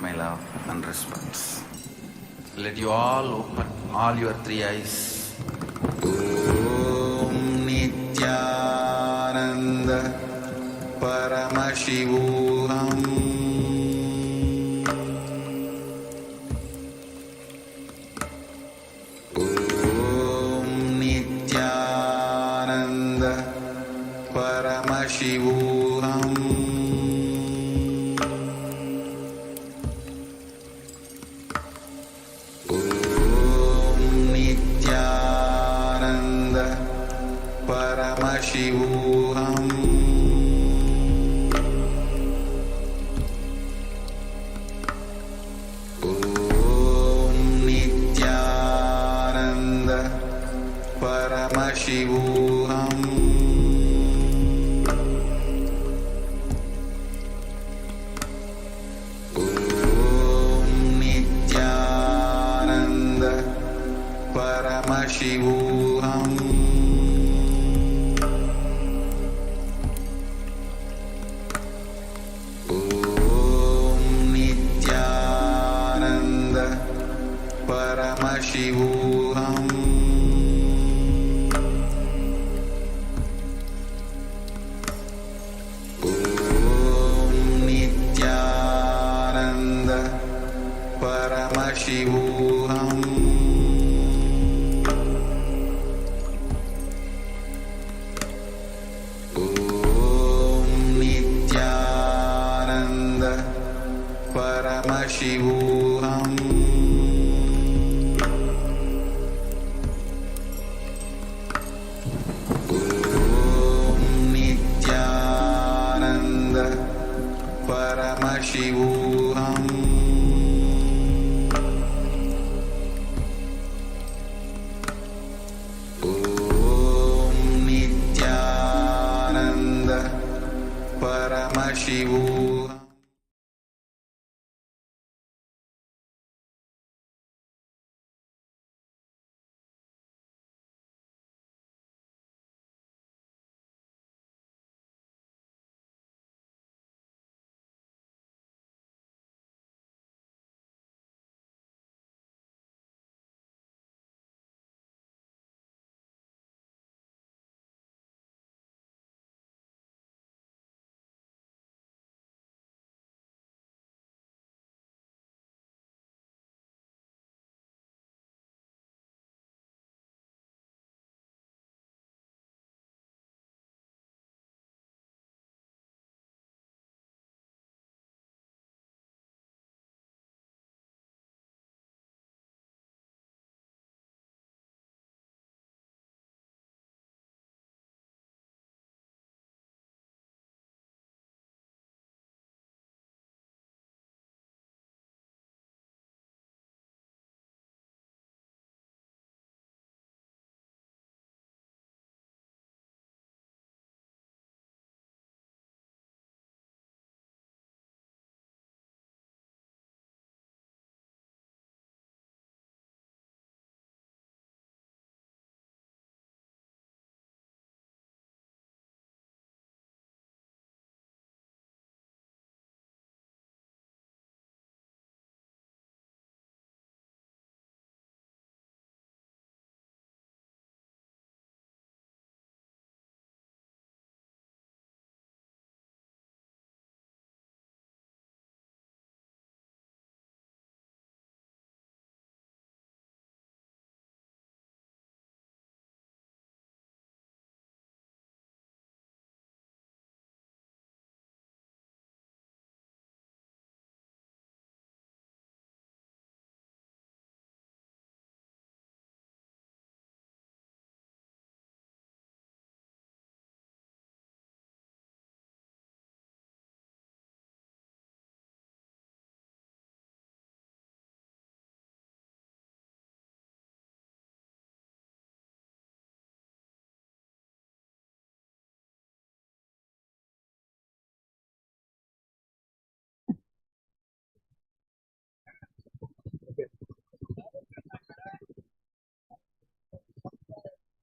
my love and respects. Let you all open all your three eyes. Om Nithyananda Paramashivoham. Om Nithyananda Paramashivoham. Paramashivoham. Om Nithyananda Paramashivoham. Om Nithyananda Paramashivoham. Paramashivoham. Om Nithyananda Paramashivoham. Om Nithyananda Paramashivoham. Paramashivoham. Om Nithyananda Paramashivoham.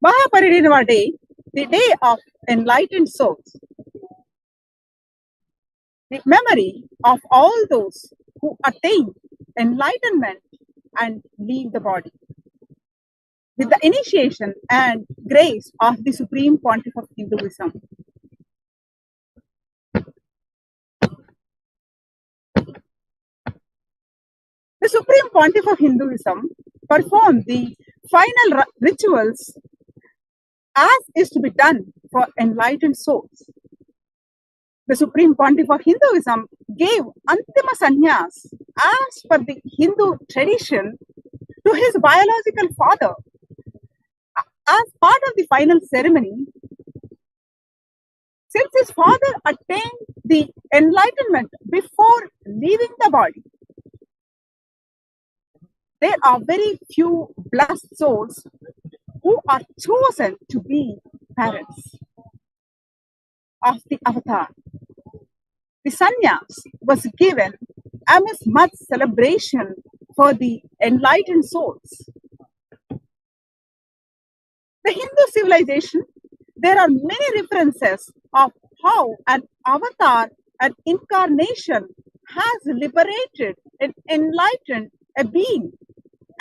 Mahaparinirvana Day, the day of enlightened souls. The memory of all those who attain enlightenment and leave the body. With the initiation and grace of the Supreme Pontiff of Hinduism. The Supreme Pontiff of Hinduism performed the final rituals as is to be done for enlightened souls. The Supreme Pontiff of Hinduism gave Antima Sannyas as per the Hindu tradition to his biological father as part of the final ceremony. Since his father attained the enlightenment before leaving the body, there are very few blessed souls who are chosen to be parents of the avatar. The sannyas was given amidst much celebration for the enlightened souls. The Hindu civilization, there are many references of how an avatar, an incarnation, has liberated and enlightened a being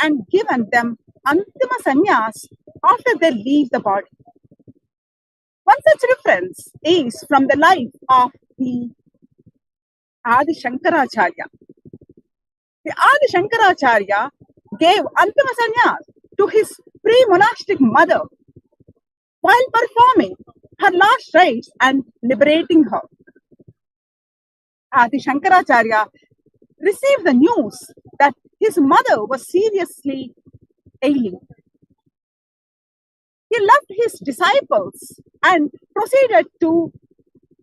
and given them Antima Sannyas after they leave the body. One such reference is from the life of the Adi Shankaracharya. The Adi Shankaracharya gave Antima Sannyas to his pre-monastic mother while performing her last rites and liberating her. Adi Shankaracharya received the news that his mother was seriously ailing. He left his disciples and proceeded to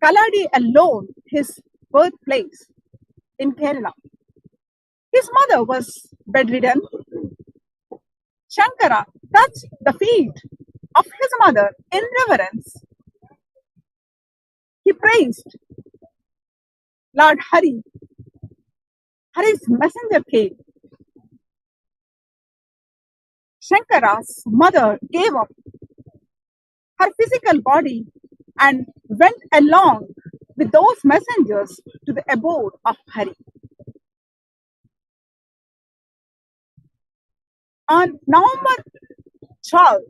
Kaladi alone, his birthplace in Kerala. His mother was bedridden. Shankara touched the feet of his mother in reverence. He praised Lord Hari. Hari's messenger came. Shankara's mother gave up her physical body and went along with those messengers to the abode of Hari. On November 12,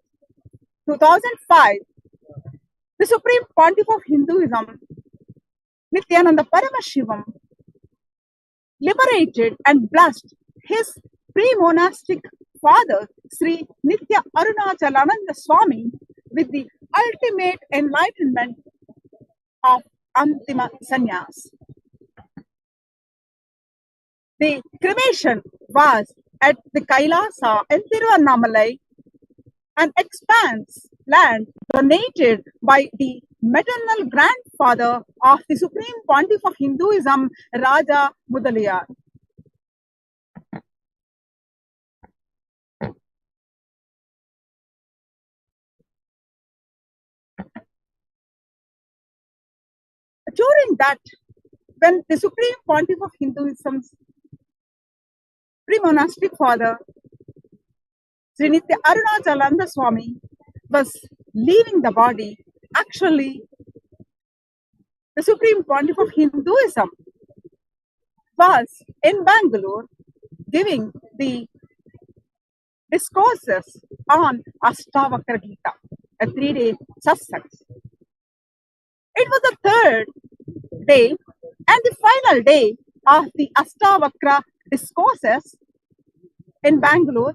2005, the Supreme Pontiff of Hinduism, Nithyananda Paramashivam, liberated and blessed his pre-monastic father, Sri Nithya Arunachalananda Swami, with the ultimate enlightenment of Antima Sannyas. The cremation was at the KAILASA in Tiruvannamalai, an expanse land donated by the maternal grandfather of the Supreme Pontiff of Hinduism, Raja Mudaliyar. During that, when the Supreme Pontiff of Hinduism's pre-monastic father, Sri Nithya Arunachalananda Swami, was leaving the body, actually, the Supreme Pontiff of Hinduism was in Bangalore giving the discourses on Ashtavakra Gita, a 3-day satsang. It was the third day and the final day of the Ashtavakra discourses in Bangalore.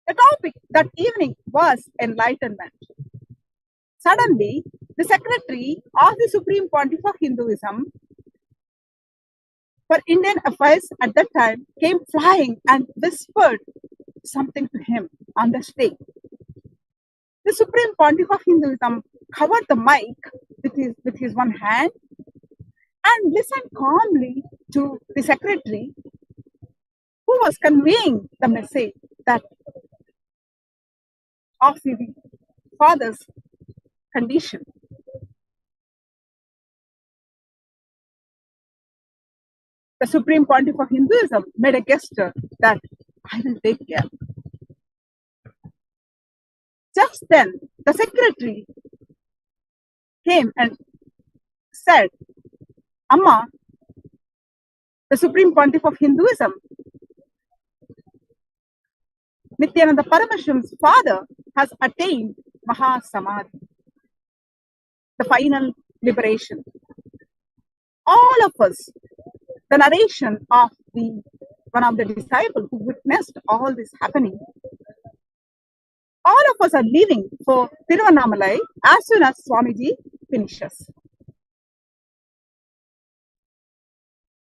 The topic that evening was enlightenment. Suddenly, the secretary of the Supreme Pontiff of Hinduism for Indian Affairs at that time came flying and whispered something to him on the stage. The Supreme Pontiff of Hinduism covered the mic with his one hand and listened calmly to the secretary, who was conveying the message that of the father's condition. The Supreme Pontiff of Hinduism made a gesture that I will take care. Just then, the secretary came and said, Amma, The Supreme Pontiff of Hinduism, Nithyananda Paramashivan's father, has attained Mahasamadhi, the final liberation. All of us, the narration of one of the disciples who witnessed all this happening, all of us are leaving for Tiruvannamalai as soon as Swamiji finishes.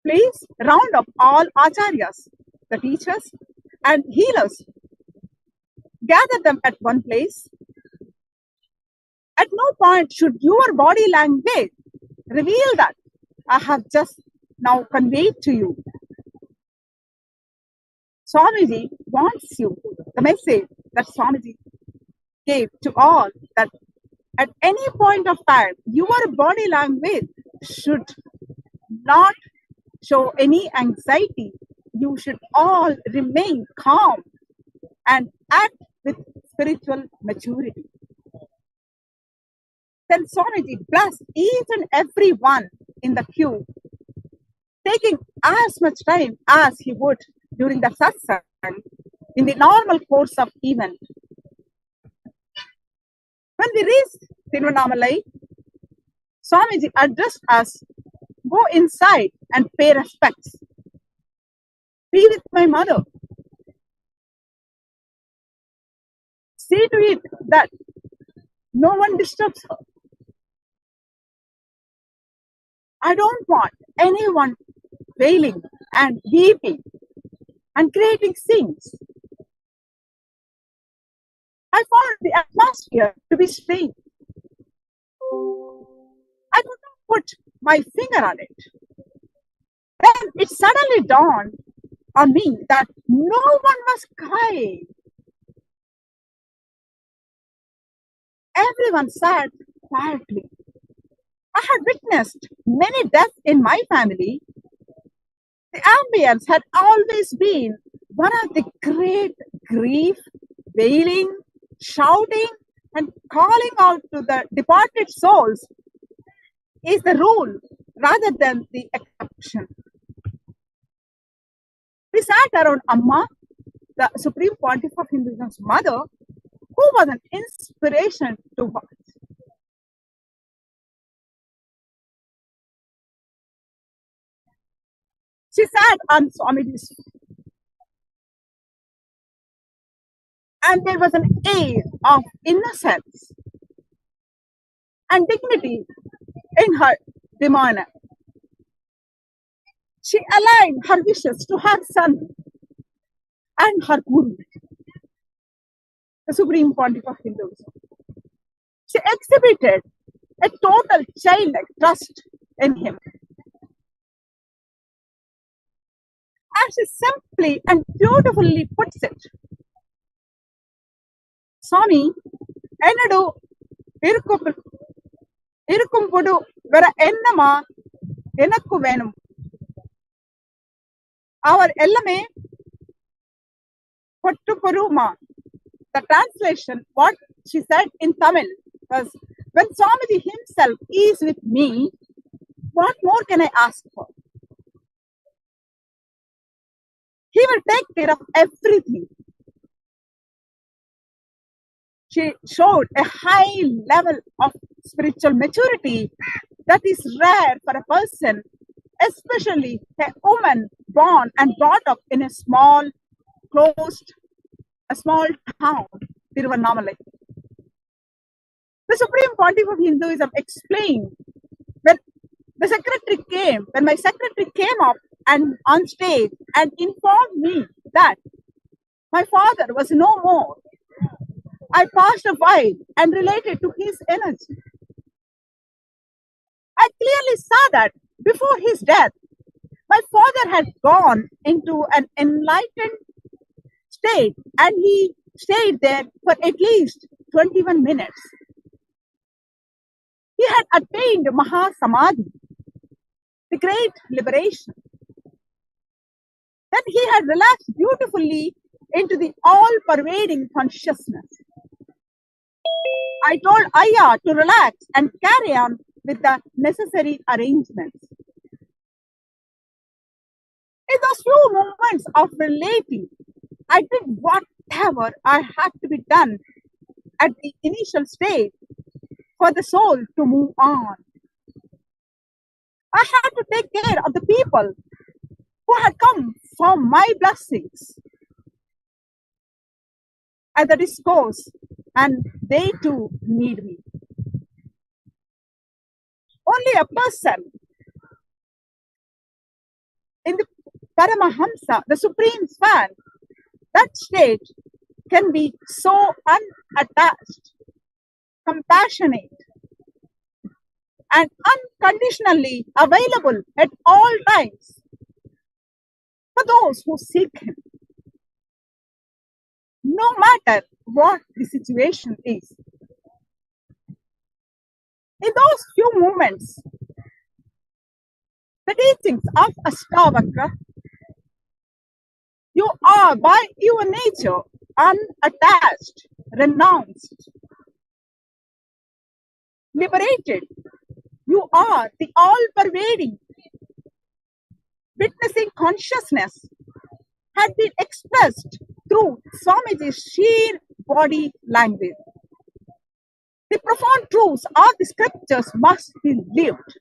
Please round up all acharyas, the teachers and healers. Gather them at one place. At no point should your body language reveal that I have just now conveyed to you. Swamiji wants you, the message that Swamiji gave to all, that at any point of time, your body language should not show any anxiety. You should all remain calm and act with spiritual maturity. Then Swamiji blessed each and every one in the queue, taking as much time as he would during the satsang in the normal course of event. When we reached Tiruvannamalai, Swamiji addressed us, go inside and pay respects. Be with my mother. See to it that no one disturbs her. I don't want anyone wailing and weeping and creating scenes. I found the atmosphere to be strange. I could not put my finger on it. Then it suddenly dawned on me that no one was crying. Everyone sat quietly. I had witnessed many deaths in my family. The ambience had always been one of the great grief, wailing, shouting, and calling out to the departed souls is the rule rather than the exception. We sat around Amma, the Supreme Pontiff of Hinduism's mother, who was an inspiration to us. She sat on Swamiji's feet, and there was an air of innocence and dignity in her demeanor. She aligned her wishes to her son and her Guru, the Supreme Pontiff of Hinduism. She exhibited a total childlike trust in him. As she simply and beautifully puts it, Swami, என்னடு இருக்கும் போது வேற என்னமா எனக்கு வேணும் அவர் எல்லாமே பொட்டு பொருமா. The translation, what she said in Tamil was, when Swamiji himself is with me, what more can I ask for? He will take care of everything. She showed a high level of spiritual maturity that is rare for a person, especially a woman born and brought up in a small town, Tiruvannamalai. The Supreme Pontiff of Hinduism explained when my secretary came up and on stage and informed me that my father was no more, I paused a while and related to his energy. I clearly saw that before his death, my father had gone into an enlightened state and he stayed there for at least 21 minutes. He had attained Mahasamadhi, the great liberation. Then he had relaxed beautifully into the all-pervading consciousness. I told Ayya to relax and carry on with the necessary arrangements. In those few moments of relating, I did whatever I had to be done at the initial stage for the soul to move on. I had to take care of the people who had come for my blessings at the discourse, and they too need me. Only a person in the Paramahamsa, the Supreme Swan, that state can be so unattached, compassionate, and unconditionally available at all times for those who seek him, no matter what the situation is. In those few moments, the teachings of Ashtavakra, you are by your nature unattached, renounced, liberated. You are the all-pervading, witnessing consciousness had been expressed through Swamiji's sheer body language. The profound truths of the scriptures must be lived.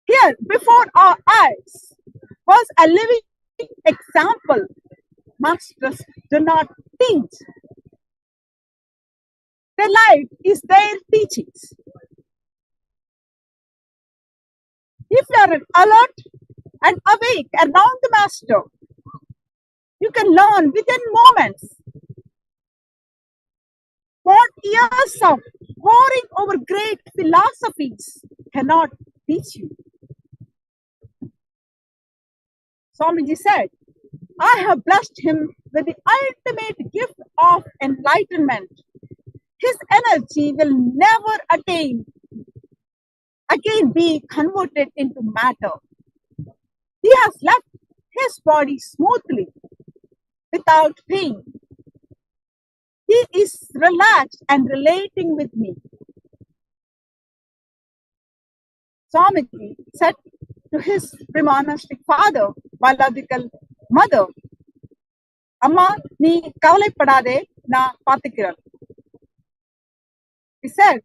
Here, before our eyes, was a living example. Masters do not teach. Their life is their teachings. If you are alert and awake around the Master, you can learn within moments what years of poring over great philosophies cannot teach you. Swamiji said, I have blessed him with the ultimate gift of enlightenment. His energy will never again be converted into matter. He has left his body smoothly, without pain. He is relaxed and relating with me. Swamiji said to his premonastic father, biological mother, Amma, nee kavalaipadade, na paathikiran. He said,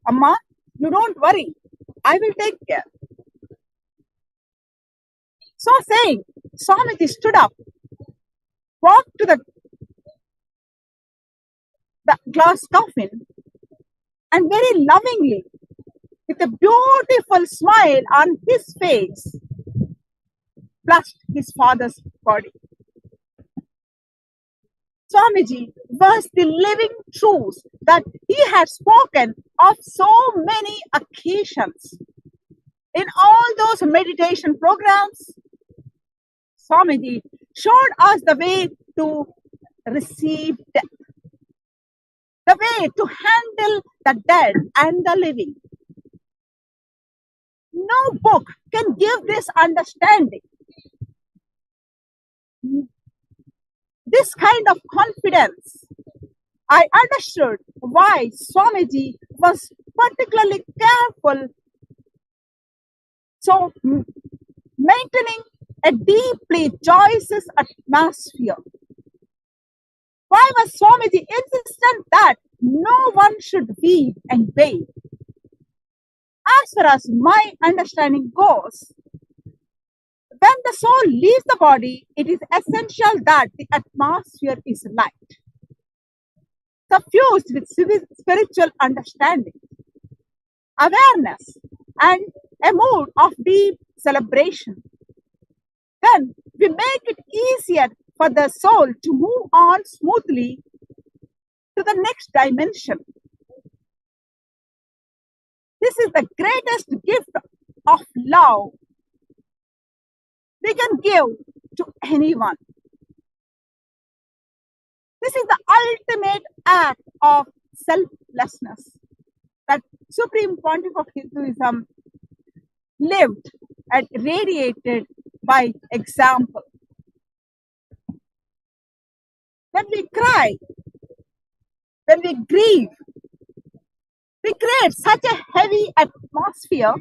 Amma, you don't worry, I will take care. So saying, Swamiji stood up, walked to the glass coffin, and very lovingly, with a beautiful smile on his face, blessed his father's body. Swamiji was the living truth that he had spoken of so many occasions. In all those meditation programs, Swamiji showed us the way to receive death, the way to handle the dead and the living. No book can give this understanding, this kind of confidence. I understood why Swamiji was particularly careful, so maintaining a deeply joyous atmosphere. Why was Swamiji insistent that no one should weep and wail? As far as my understanding goes, when the soul leaves the body, it is essential that the atmosphere is light, suffused with spiritual understanding, awareness, and a mood of deep celebration. Then we make it easier for the soul to move on smoothly to the next dimension. This is the greatest gift of love we can give to anyone. This is the ultimate act of selflessness that Supreme Pontiff of Hinduism lived and radiated by example. When we cry, when we grieve, we create such a heavy atmosphere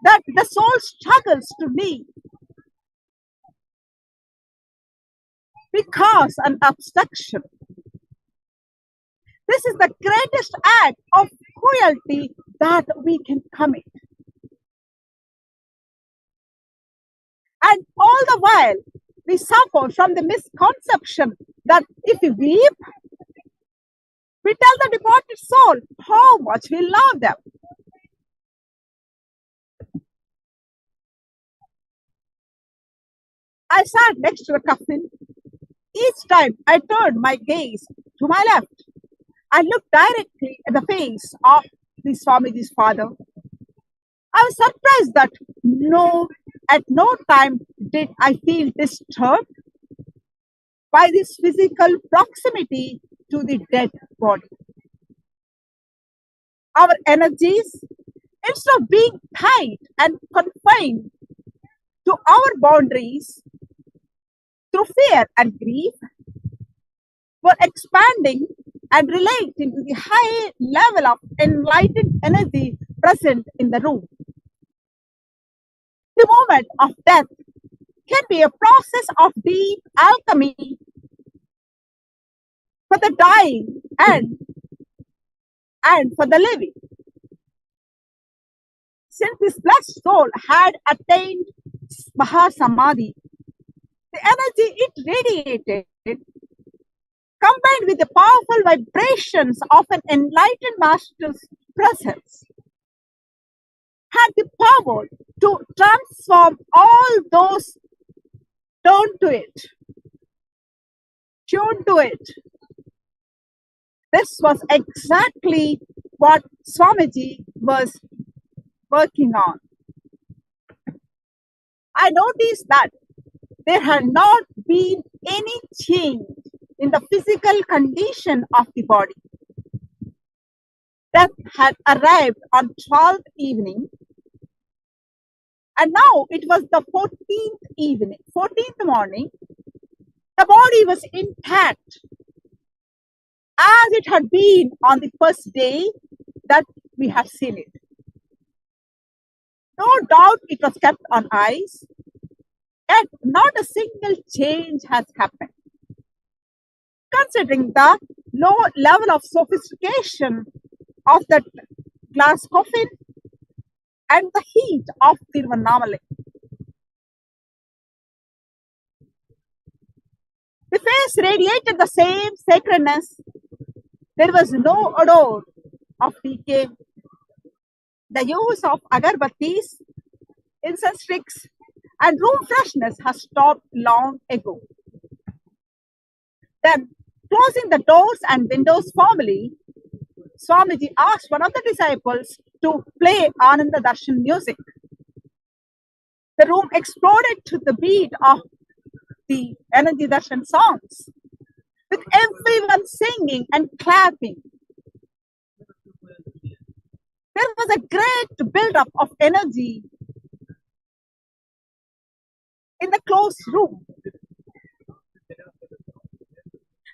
that the soul struggles to live because an obstruction. This is the greatest act of cruelty that we can commit. And all the while, we suffer from the misconception that if we weep, we tell the departed soul how much we love them. I sat next to the coffin. Each time I turned my gaze to my left, I looked directly at the face of the Swamiji's father. I was surprised that at no time did I feel disturbed by this physical proximity to the dead body. Our energies, instead of being tight and confined to our boundaries through fear and grief, were expanding and relating to the high level of enlightened energy present in the room. The moment of death can be a process of deep alchemy for the dying and for the living. Since this blessed soul had attained Mahasamadhi, the energy it radiated, combined with the powerful vibrations of an enlightened master's presence, had the power to transform all those tuned to it. This was exactly what Swamiji was working on. I noticed that there had not been any change in the physical condition of the body. Death had arrived on 12th evening, and now it was the 14th morning. The body was intact as it had been on the first day that we have seen it. No doubt it was kept on ice, yet not a single change has happened. Considering the low level of sophistication of that glass coffin and the heat of Tiruvannamalai. The face radiated the same sacredness. There was no odor of decay. The use of agarbattis, incense sticks, and room freshness has stopped long ago. Then, closing the doors and windows formally, Swamiji asked one of the disciples to play Ananda Darshan music. The room exploded to the beat of the Energy Darshan songs, with everyone singing and clapping. There was a great build-up of energy in the closed room.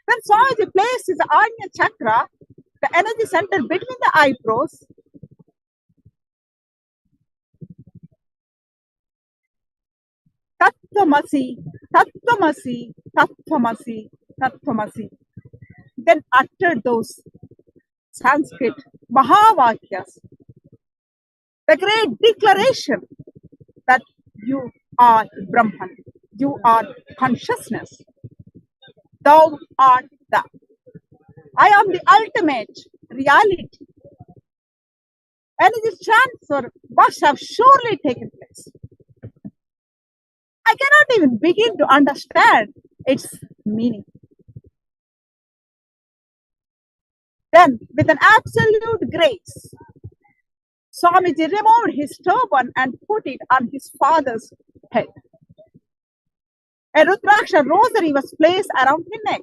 When Swamiji placed his Ajna chakra, the energy center between the eyebrows, Tattvamasi, Tattvamasi, Tattvamasi, Tattvamasi, then uttered those Sanskrit Mahavakyas, the great declaration that you are Brahman, you are consciousness, thou art the. I am the ultimate reality. Energy transfer must have surely taken place. I cannot even begin to understand its meaning. Then, with an absolute grace, Swamiji removed his turban and put it on his father's head. A Rudraksha rosary was placed around his neck.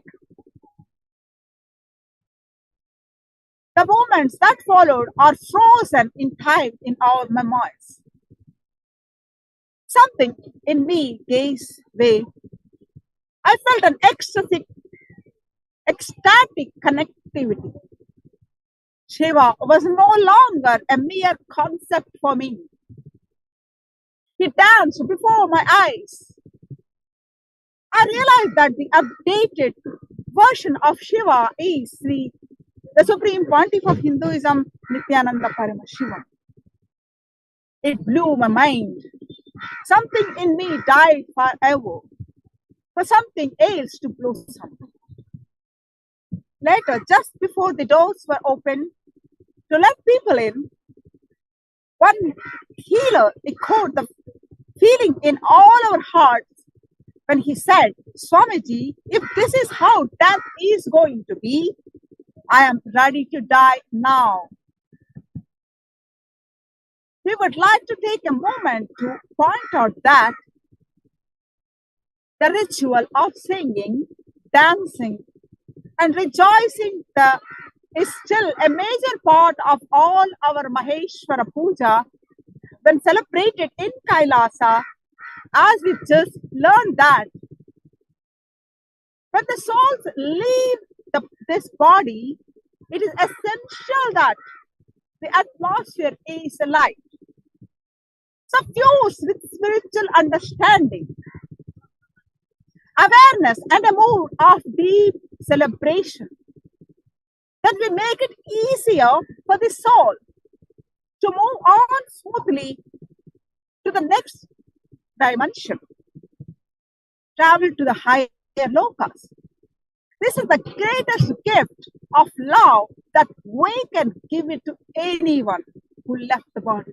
The moments that followed are frozen in time in our memoirs. Something in me gave way. I felt an ecstatic connectivity. Shiva was no longer a mere concept for me. He danced before my eyes. I realized that the updated version of Shiva is the Supreme Pontiff of Hinduism, Nithyananda Paramashivam. It blew my mind. Something in me died forever for something else to blossom. Later, just before the doors were opened to let people in, one healer echoed the feeling in all our hearts when he said, Swamiji, if this is how death is going to be, I am ready to die now. We would like to take a moment to point out that the ritual of singing, dancing, and rejoicing is still a major part of all our Maheshwara Puja when celebrated in KAILASA, as we just learned that when the souls leave this body, it is essential that the atmosphere is light, suffused with spiritual understanding, awareness, and a mood of deep celebration, that we make it easier for the soul to move on smoothly to the next dimension, travel to the higher lokas. This is the greatest gift of love that we can give it to anyone who left the body.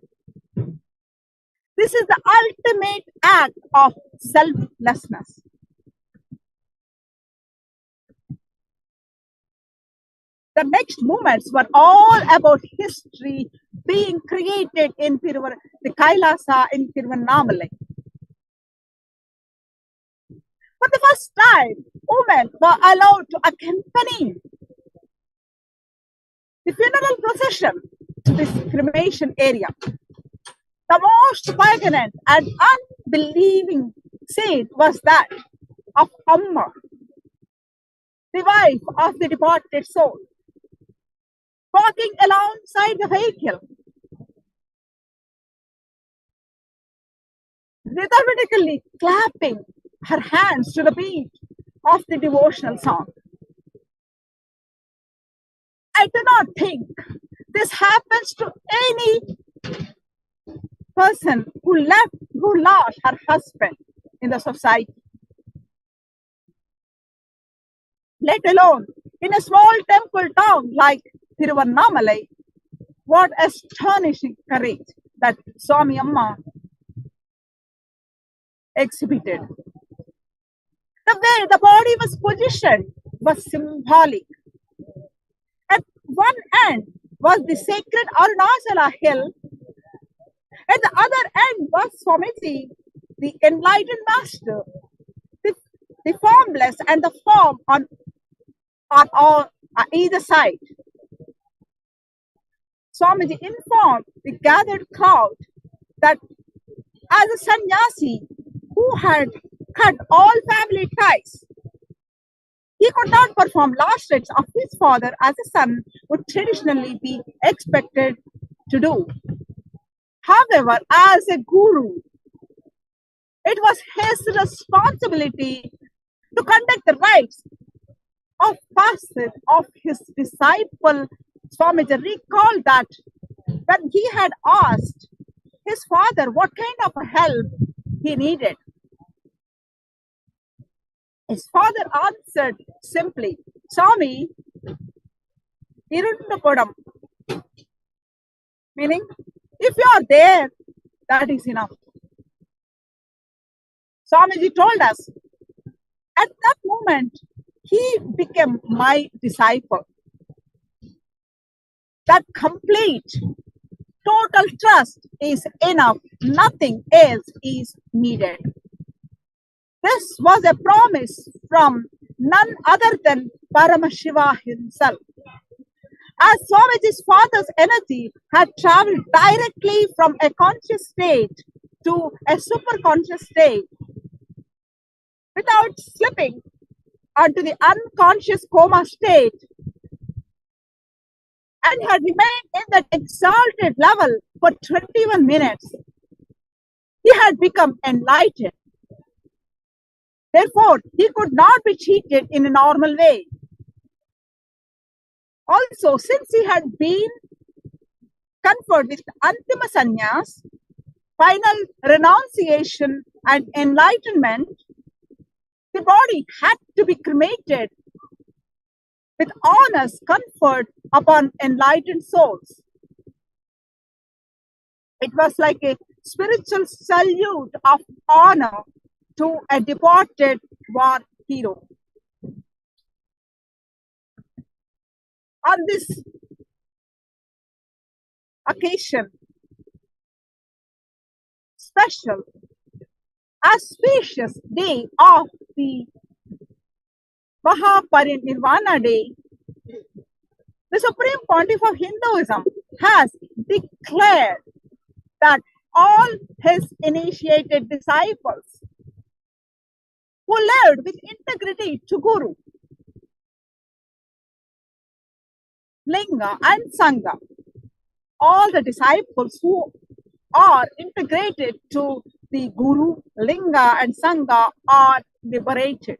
This is the ultimate act of selflessness. The next moments were all about history being created in the KAILASA in Tiruvannamalai. For the first time, women were allowed to accompany the funeral procession to this cremation area. The most poignant and unbelieving scene was that of Amma, the wife of the departed soul, walking alongside the vehicle, rhythmically clapping her hands to the beat of the devotional song. I do not think this happens to any person who lost her husband in the society, let alone in a small temple town like Tiruvannamalai. What astonishing courage that Swami Amma exhibited. The way the body was positioned was symbolic. At one end was the sacred Arunachala hill. At the other end was Swamiji, the enlightened master, the formless and the form on either side. Swamiji informed the gathered crowd that as a sannyasi who had cut all family ties, he could not perform last rites of his father as a son would traditionally be expected to do. However, as a guru, it was his responsibility to conduct the rites of passage of his disciple. Swamiji recalled that when he had asked his father what kind of help he needed, his father answered simply, Swami, Irundapadam, meaning, if you are there, that is enough. Swamiji told us, at that moment, he became my disciple. That complete, total trust is enough. Nothing else is needed. This was a promise from none other than Paramashiva himself. As Swamiji's father's energy had traveled directly from a conscious state to a superconscious state without slipping onto the unconscious coma state, and had remained in that exalted level for 21 minutes. He He had become enlightened. Therefore, he could not be cheated in a normal way. Also, since he had been conferred with Antima Sannyas, final renunciation and enlightenment, the body had to be cremated with honors conferred upon enlightened souls. It was like a spiritual salute of honor to a departed war hero. On this occasion, special, auspicious day of the Mahaparinirvana day, the Supreme Pontiff of Hinduism has declared that all his initiated disciples who lived with integrity to Guru, Linga and Sangha, all the disciples who are integrated to the Guru, Linga and Sangha are liberated.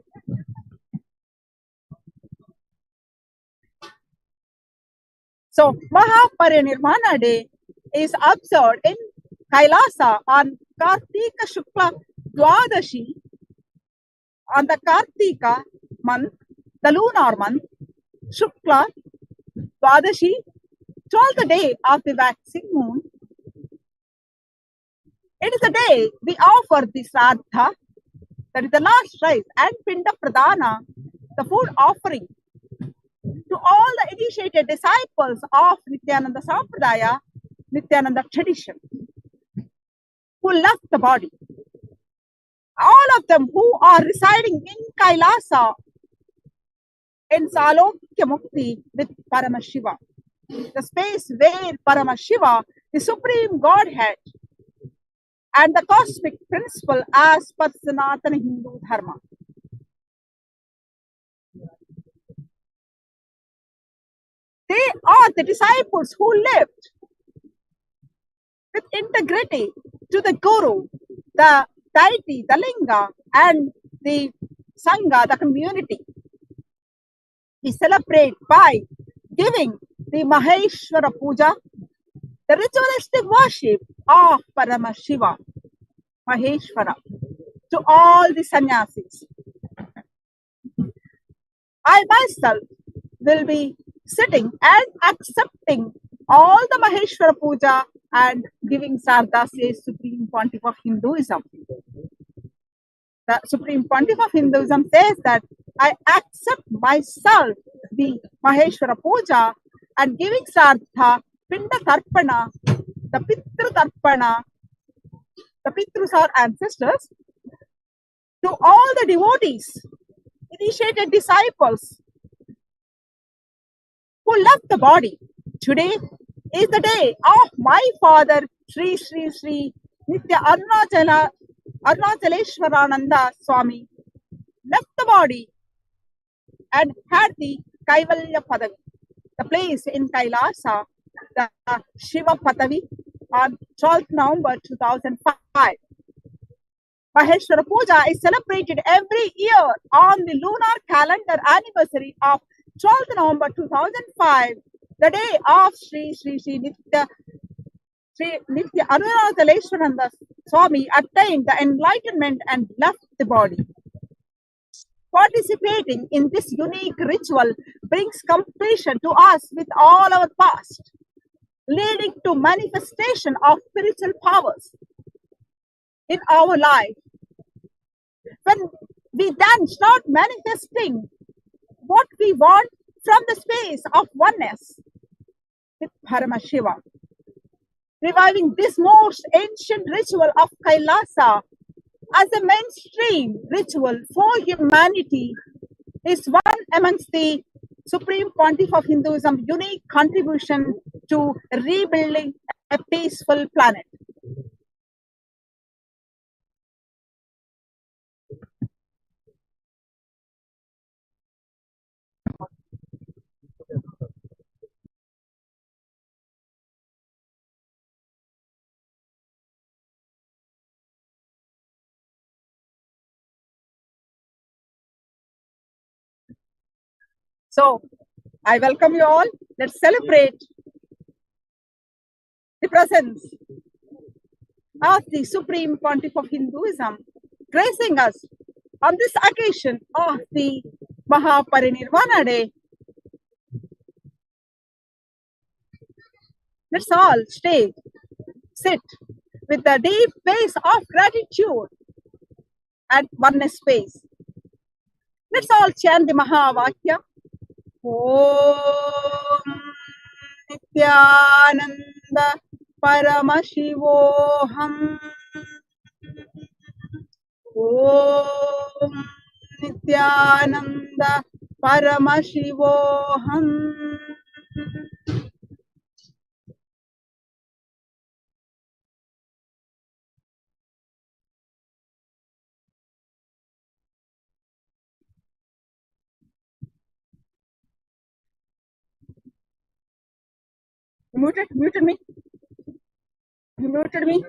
So Mahaparinirvana Day is observed in KAILASA on Kartika Shukla Dwadashi, on the Kartika month, the lunar month, Shukla Dwadashi, 12th day of the waxing moon. It is the day we offer the Sraddha, that is the last rice, and Pinda Pradana, the food offering, to all the initiated disciples of Nithyananda Sampradaya, Nithyananda tradition, who left the body. All of them who are residing in Kailasa, in Salokya Mukti with Paramashiva, the space where Paramashiva, the Supreme Godhead, and the cosmic principle as per Sanatana Hindu Dharma. They are the disciples who lived with integrity to the Guru, the deity, the Linga, and the Sangha, the community. We celebrate by giving the Maheshwara Puja, the ritualistic worship of Paramashiva, Maheshwara, to all the sannyasis. I myself will be sitting and accepting all the Maheshwara Puja and giving Sardha, says Supreme Pontiff of Hinduism. The Supreme Pontiff of Hinduism says that I accept myself the Maheshwara Puja and giving Sardha, Pinda Tarpana, the Pitru Tarpana, the Pitrus are ancestors, to all the devotees, initiated disciples who left the body. Today is the day of my father, Sri Sri Sri Nithya Arunachaleshwarananda Swami, left the body and had the Kaivalya Padavi, the place in Kailasa, the Shiva Padavi, on 12th November 2005. Maheshwara Puja is celebrated every year on the lunar calendar anniversary of 12th November 2005, the day of Sri Nithya Arunachaleshwarananda Swami attained the enlightenment and left the body. Participating in this unique ritual brings completion to us with all our past, leading to manifestation of spiritual powers in our life. When we then start manifesting what we want from the space of oneness with Paramashiva, reviving this most ancient ritual of Kailasa as a mainstream ritual for humanity is one amongst the Supreme Pontiff of Hinduism unique contribution to rebuilding a peaceful planet. So I welcome you all. Let's celebrate the presence of the Supreme Pontiff of Hinduism, gracing us on this occasion of the Mahaparinirvana Day. Let's all sit with a deep face of gratitude and oneness face. Let's all chant the Mahavakya. Om Nithyananda Paramashivoham. Om Nithyananda Paramashivoham. You muted me. You muted me.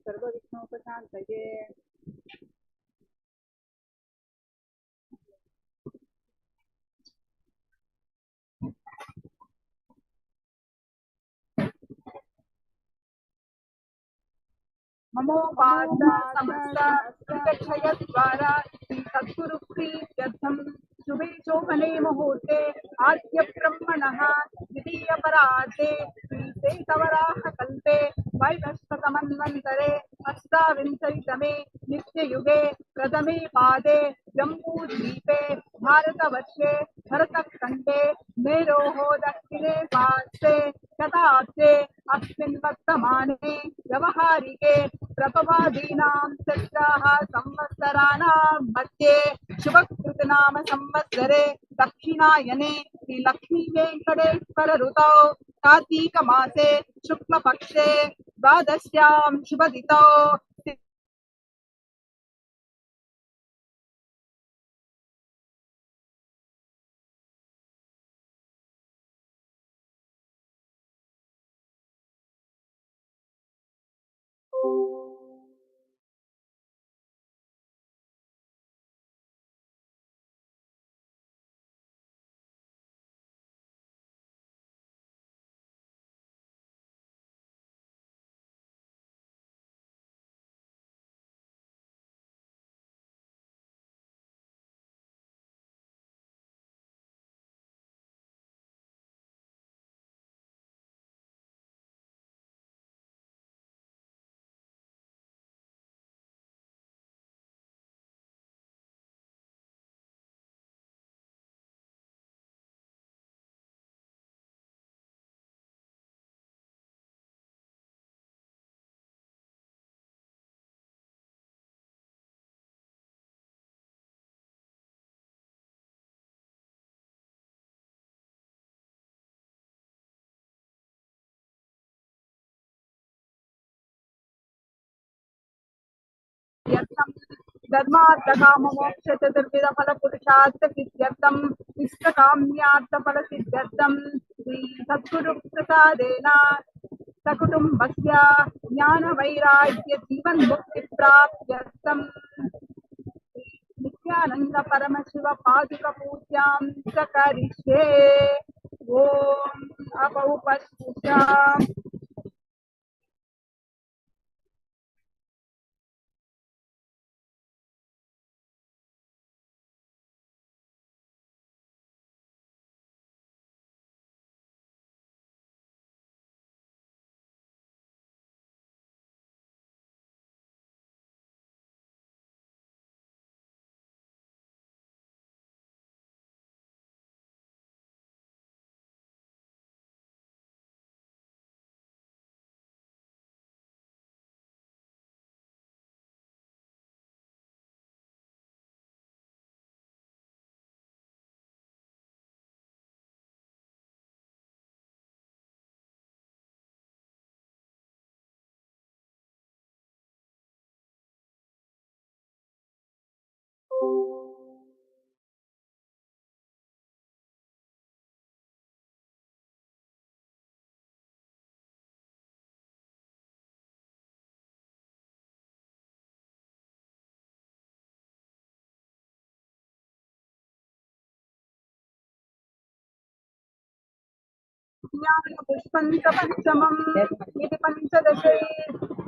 सर्वविघ्नोपशान्तये ममो वाचा समस्त विचक्षयद्वारा सद्गुरु प्रीत्यर्थं शुभे शोभने मुहूर्ते आद्य ब्रह्मणः द्वितीयपरार्धे श्रीशेषवराह कल्पे वैवस्वतमन्वन्तरे अष्टाविंशतितमे नित्ययुगे प्रथमे पादे जम्बूद्वीपे भारतवर्षे भरतखण्डे मेरोः दक्षिणे पार्श्वे शताब्दे अस्मिन् वर्तमाने व्यवहारिके प्रभवादीनां चर्चाः संवत्सराणां मध्ये शुभकृतनाम संवत्सरे दक्षिणायने श्रीलक्ष्मीवेङ्कटेश्वर ऋतौ कार्तीकमासे शुक्लपक्षे द्वादश्यां शुभतिथौ धर्मार्थकाममोक्षचतुर्विधफलपुरुषार्थसिद्ध्यर्थम् इष्टकाम्यार्थफलसिद्ध्यर्थम् श्रीसद्गुरुप्रसादेन सकुटुम्बस्य ज्ञानवैराग्यजीवन्मुक्तिप्राप्त्यर्थम् नित्यानन्द परमशिव पादुकपूजां च करिष्ये। ॐ अपौपस्पृशाम् ज्ञानपुष्पं च पञ्चमम् इति पञ्चदशैः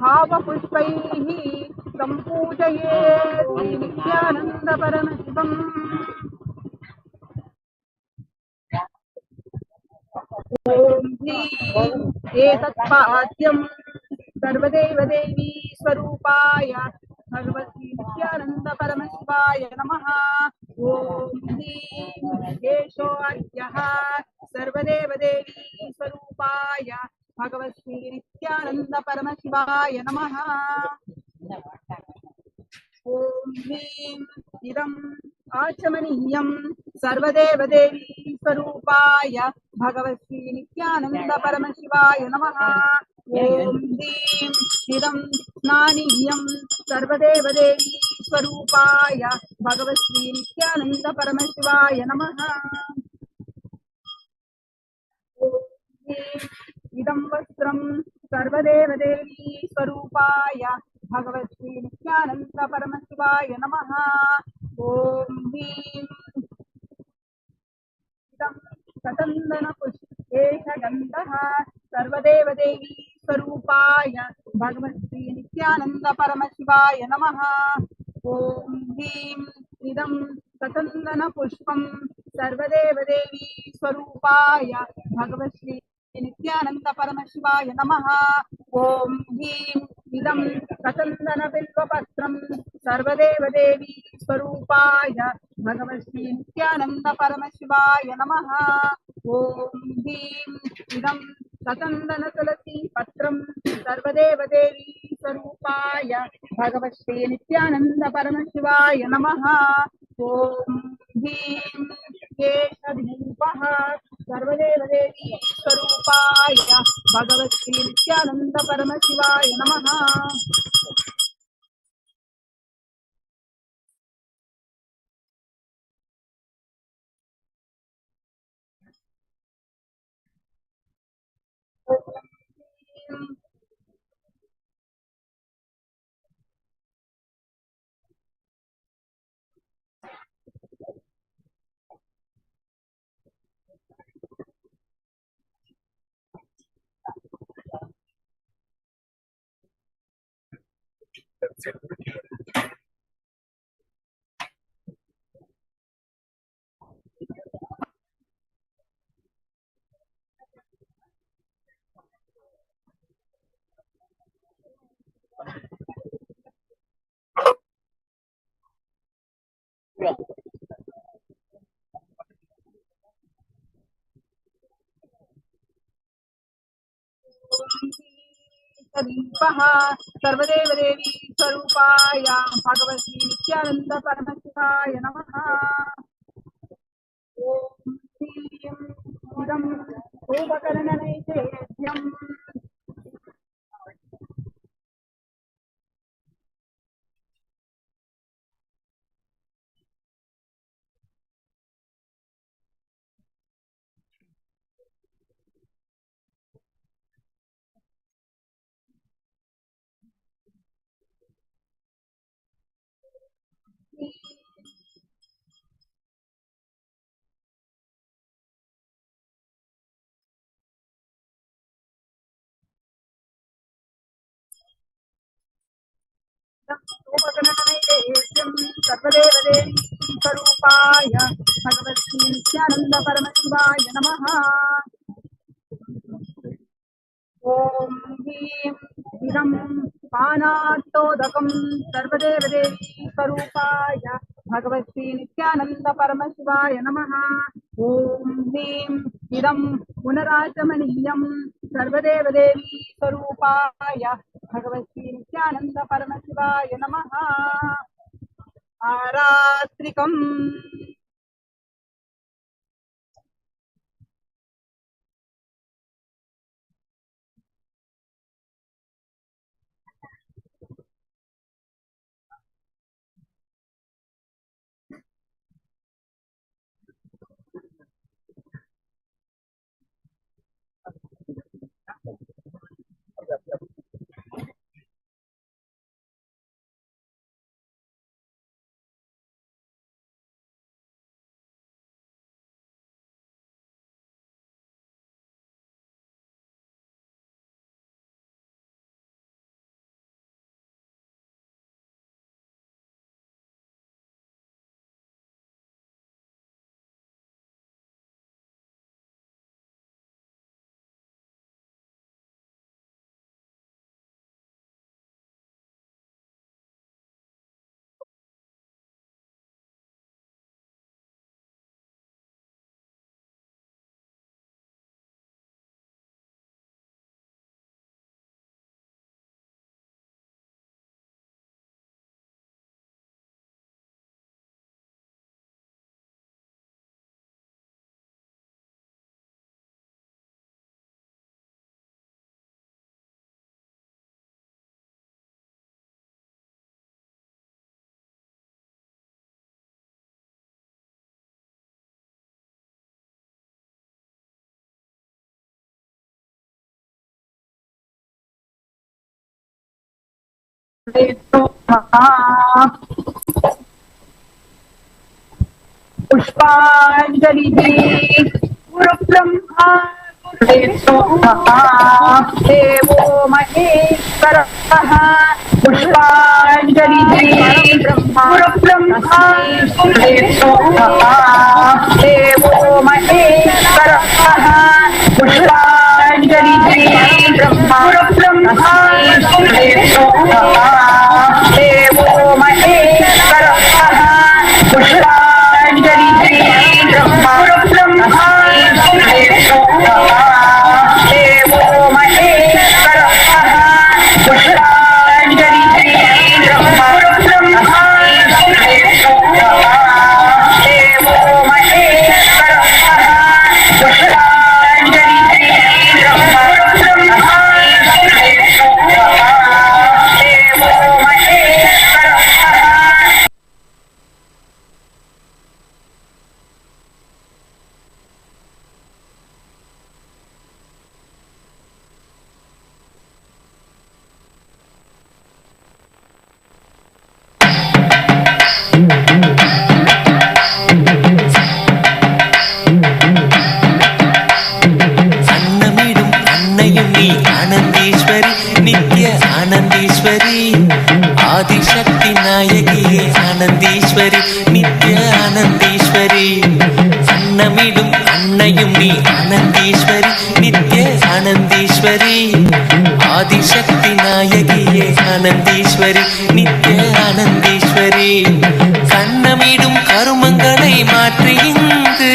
भावपुष्पैः सम्पूजयेत् श्रीनित्यानन्दपरमशिवम्। ॐ ह्रीं एतत्पाद्यं सर्वदेवदेवी स्वरूपाय भगवती नित्यानन्दपरमशिवाय नमः। ॐ ह्रीं एषो अद्यः सर्वदेवदेवी स्वरूपाय भगवती नित्यानन्दपरमशिवाय नमः। ॐ ह्रीं इदम् आचमनीयं सर्वदेवदेवी स्वरूपाय भगवती नित्यानन्दपरमशिवाय नमः। ॐ ह्रीं इदं स्नानीयं सर्वदेवदेवी स्वरूपाय भगवती नित्यानन्दपरमशिवाय नमः। इदं वस्त्रं सर्वदेवदेवी स्वरूपाय भगवती नित्यानन्दपरमशिवाय नमः। ॐ ह्रीं इदं सचन्दनपुष्पेशगन्धः सर्वदेवदेवी स्वरूपाय भगवती नित्यानन्दपरमशिवाय नमः। ॐ ह्रीं इदं सचन्दनपुष्पं सर्वदेवदेवी स्वरूपाय भगवती नित्यानन्दपरमशिवाय नमः। ॐ ह्रीं इदं सचन्दनबिल्वपत्रं सर्वदेवदेवी स्वरूपाय भगवती नित्यानन्दपरमशिवाय नमः। ॐ ह्रीं इदं सचन्दनतुलसीपत्रं सर्वदेवदेवी स्वरूपाय भगवती नित्यानन्दपरमशिवाय नमः। ॐ ह्रीं केशधूपः सर्वदेवदेवी स्वरूपाय भगवती नित्यानन्दपरमशिवाय नमः। दीपः सर्वदेवदेवी स्वरूपाय भगवती नित्यानन्दपरमशिवाय नमः। ॐ ह्रीं इदं धूपकरणनैवेद्यम् धूपकरणनैवेद्यं सर्वदेवदेवी स्वरूपाय भगवती नित्यानन्दपरमशिवाय नमः। ॐ ह्रीं इदं पानात्तोदकं सर्वदेवदेवी स्वरूपाय भगवती नित्यानन्दपरमशिवाय नमः। ॐ ह्रीं इदं पुनराचमनीयं सर्वदेवदेवी स्वरूपाय भगवती नित्यानन्दपरमशिवाय नमः। आरात्रिकम् पुष्पांजलि गुरु ब्रह्मा देवो महेश्वरः पुष्पांजलि गुरु ब्रह्मा देवो महेश्वरः पुष्पांजलि गुरु ब्रह्मा देवो महेश्वरः पुष्पांजलि गुरु ब्रह्मा देवो महेश्वरः पुष्पांजलि गुरु ब्रह्मा देवो महेश्वरः पुष्पांजलि गुरु ब्रह्मा देवो महेश्वरः. அன்னமிடும் அன்னையும் நீ ஆனந்தீஸ்வரி, நித்ய ஆனந்தீஸ்வரி, ஆதிசக்தி நாயகியே ஆனந்தீஸ்வரி, நித்ய ஆனந்தீஸ்வரி. அன்னமிடும் அன்னையும் நீ ஆனந்தீஸ்வரி, நித்ய ஆனந்தீஸ்வரி, ஆதிசக்தி நாயகியே ஆனந்தீஸ்வரி, நித்ய ஆனந்தீஸ்வரி. கண்ணமிடும் கருமங்களை மாற்றி இங்கு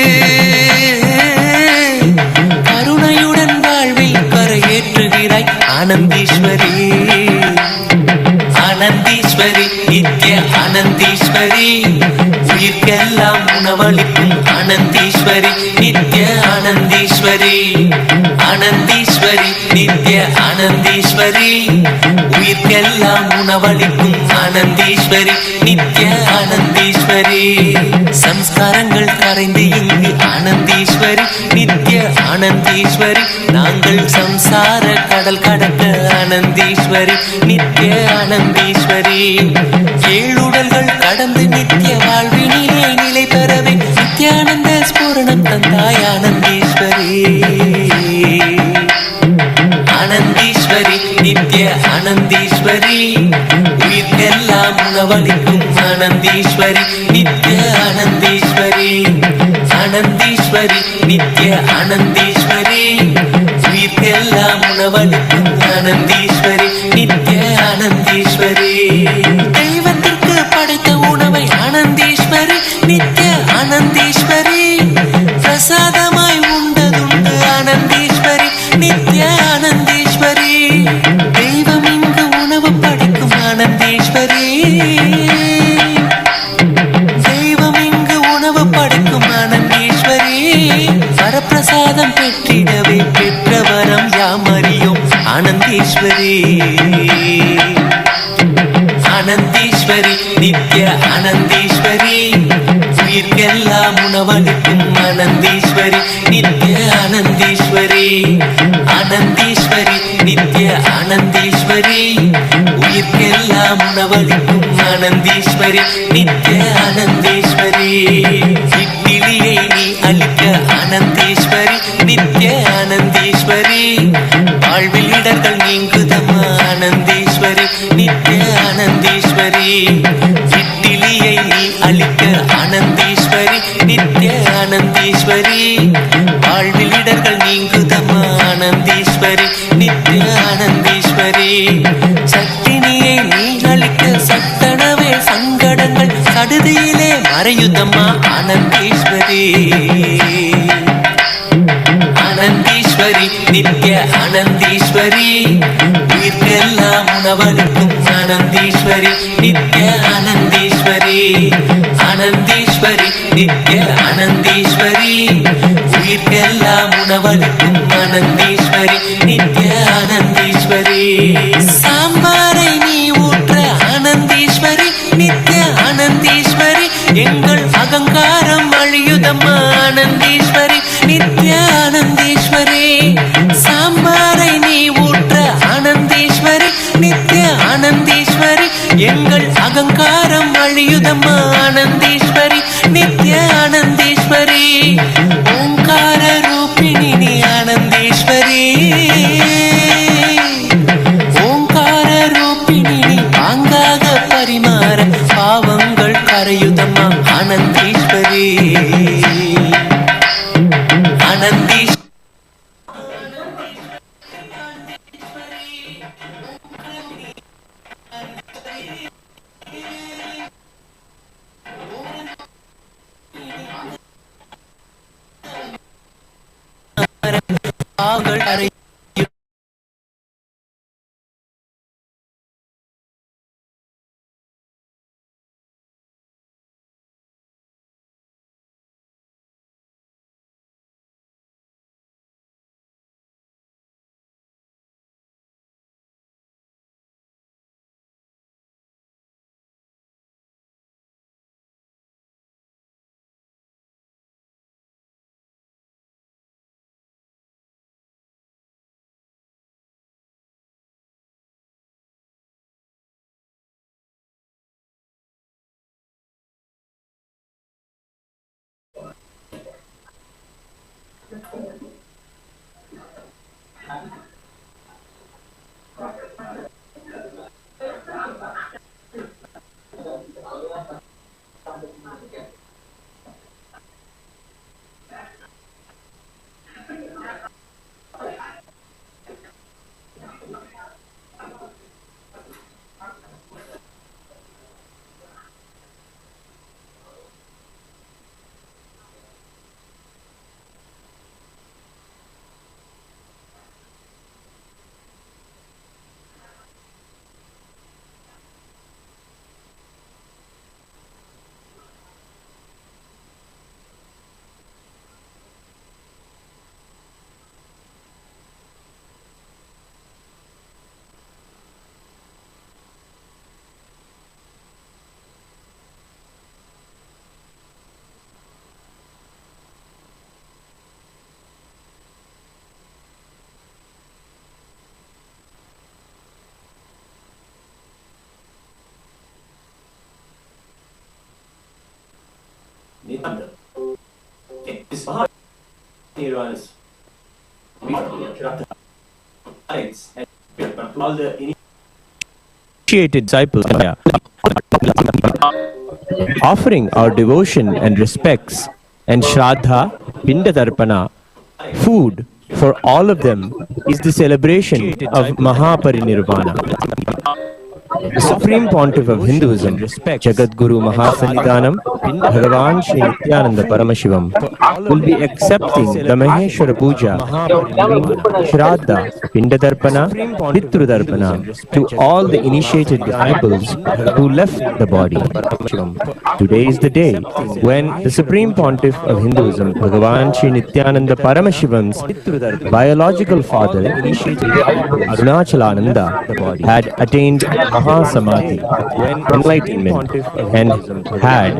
கருணையுடன் வாழ்வில் கரையேற்றுகிறாய் ஆனந்தீஸ்வரி, ஆனந்தீஸ்வரி, நித்ய ஆனந்தீஸ்வரி, உயிர்க்கெல்லாம் உணவளிக்கும் ஆனந்தீஸ்வரி, நித்ய ஆனந்தீஸ்வரி, ஆனந்தீஸ்வரி, நித்ய ஆனந்தீஸ்வரி, உயிர்க்கெல்லாம் உணவளிக்கும் ஆனந்தீஸ்வரி, நித்ய ஆனந்தீஸ்வரி. சம்ஸ்காரங்கள் கரைந்து இங்கு ஆனந்தீஸ்வரி, நித்ய ஆனந்தீஸ்வரி, நாங்கள் சம்சார கடல் கடக்க ஆனந்தீஸ்வரி, நித்ய ஆனந்தீஸ்வரி. ஏழுடல்கள் கடந்து நித்ய வாழ்வினிலே நிலை பெறவே நித்யானந்த ஸ்பூரணம் தந்தாய் ஆனந்தீஸ்வரி, ஆனந்தீஸ்வரி, நித்ய ஆனந்தீஸ்வரி, உயிர்க்கெல்லாம் உணவளிக்கும் ஆனந்தீஸ்வரி, நித்ய ஆனந்தீஸ்வரி, ஆனந்தீஸ்வரி, நித்ய ஆனந்தீஸ்வரி, உயிர்க்கெல்லாம் உணவளிக்கும் ஆனந்தீஸ்வரி, நித்ய ஆனந்தீஸ்வரி. தெய்வத்திற்கு படைத்த உணவை ஆனந்தீஸ்வரி, நித்ய ஆனந்தீஸ்வரி, பிரசாதமாய் உண்டதுண்டு ஆனந்தீஸ்வரி, நித்ய ஆனந்தீஸ்வரி. தெய்வம் இங்கு உணவு படைக்கும் ஆனந்தீஸ்வரி, தெய்வம் இங்கு உணவு படைக்கும் ஆனந்தீஸ்வரி. வரப்பிரசாதம் பெற்றிடவே பெற்ற வரம் யாமறியோம் ஆனந்தீஸ்வரி, ஆனந்தீஸ்வரி, நித்ய ஆனந்தீஸ்வரி, உயிர்க்கெல்லாம் உணவளிக்கும் ஆனந்தீஸ்வரி, நித்ய ஆனந்தீஸ்வரி, ஆனந்தீஸ்வரி, நித்ய ஆனந்தீஸ்வரி, உயிர்க்கெல்லாம் உணவளிக்கும் ஆனந்தீஸ்வரி, நித்ய ஆனந்தீஸ்வரி. இட்டிலியை நீ அளிக்க ஆனந்தீஸ்வரி, நித்ய ஆனந்தீஸ்வரி, வாழ்வில் இடர்கள் நீங்குதம்மா ஆனந்தீஸ்வரி, நித்ய ஆனந்தீஸ்வரி. இட்டிலியை நீ அளிக்க ஆனந்தீஸ்வரி, நித்ய ஆனந்தீஸ்வரி, வாழ்வில் இடர்கள் நீங்குதம்மா ஆனந்தீஸ்வரி, நித்ய ஆனந்தீஸ்வரி. சட்டினியை நீ அளிக்க சட்டனவே சங்கடங்கள் சடுதியிலே மறையுதம்மா ஆனந்தீஸ்வரி, ஆனந்தீஸ்வரி, நித்ய ஆனந்தீஸ்வரி, உயிர்க்கெல்லாம் உணவளிக்கும் ஆனந்தீஸ்வரி, நித்ய ஆனந்தீஸ்வரி, ஆனந்தீஸ்வரி, நித்ய ஆனந்தீஸ்வரி, உயிர்க்கெல்லாம் உணவளிக்கும் ஆனந்தீஸ்வரி, நித்ய ஆனந்தீஸ்வரி. சாம்பாரை நீ ஊற்ற ஆனந்தீஸ்வரி, நித்ய ஆனந்தீஸ்வரி, எங்கள் அகங்காரம் அழியுதம்மா ஆனந்தீஸ்வரி, நித்ய ஆனந்தீஸ்வரி. சாம்பாரை நீ ஊற்ற ஆனந்தீஸ்வரி, நித்ய ஆனந்தீஸ்வரி எங்கள் அகங்காரம் அழியுதம்மா ஆனந்தீஸ்வரி நித்ய ஆனந்தீஸ்வரி ஓங்கார ரூபிணி நீ ஆனந்தீஸ்வரி ஓங்கார ரூபிணி நீ பாங்காக பரிமாற பாவங்கள் கரையுதம்மா ஆனந்தீஸ்வரி ஆனந்தீஸ்வரி பாவங்கள் கரை Nithyananda. This Mahaparinirvana's and all the initiated disciples offering our devotion and respects and Shraddha, Pindadarpana, food for all of them is the celebration of Mahaparinirvana. The Supreme Pontiff of Hinduism, Jagat Guru Mahasannidhanam, Bhagavan Sri Nithyananda Paramashivam, will be accepting the Maheshwara Puja, Shraddha, Pindadarpana, Pitrudarpana to all the initiated disciples who left the body. Today is the day when the Supreme Pontiff of Hinduism, Bhagavan Sri Nithyananda Paramashivam's biological father, Arunachalananda, had attained Mahasamadhi, Enlightenment, and had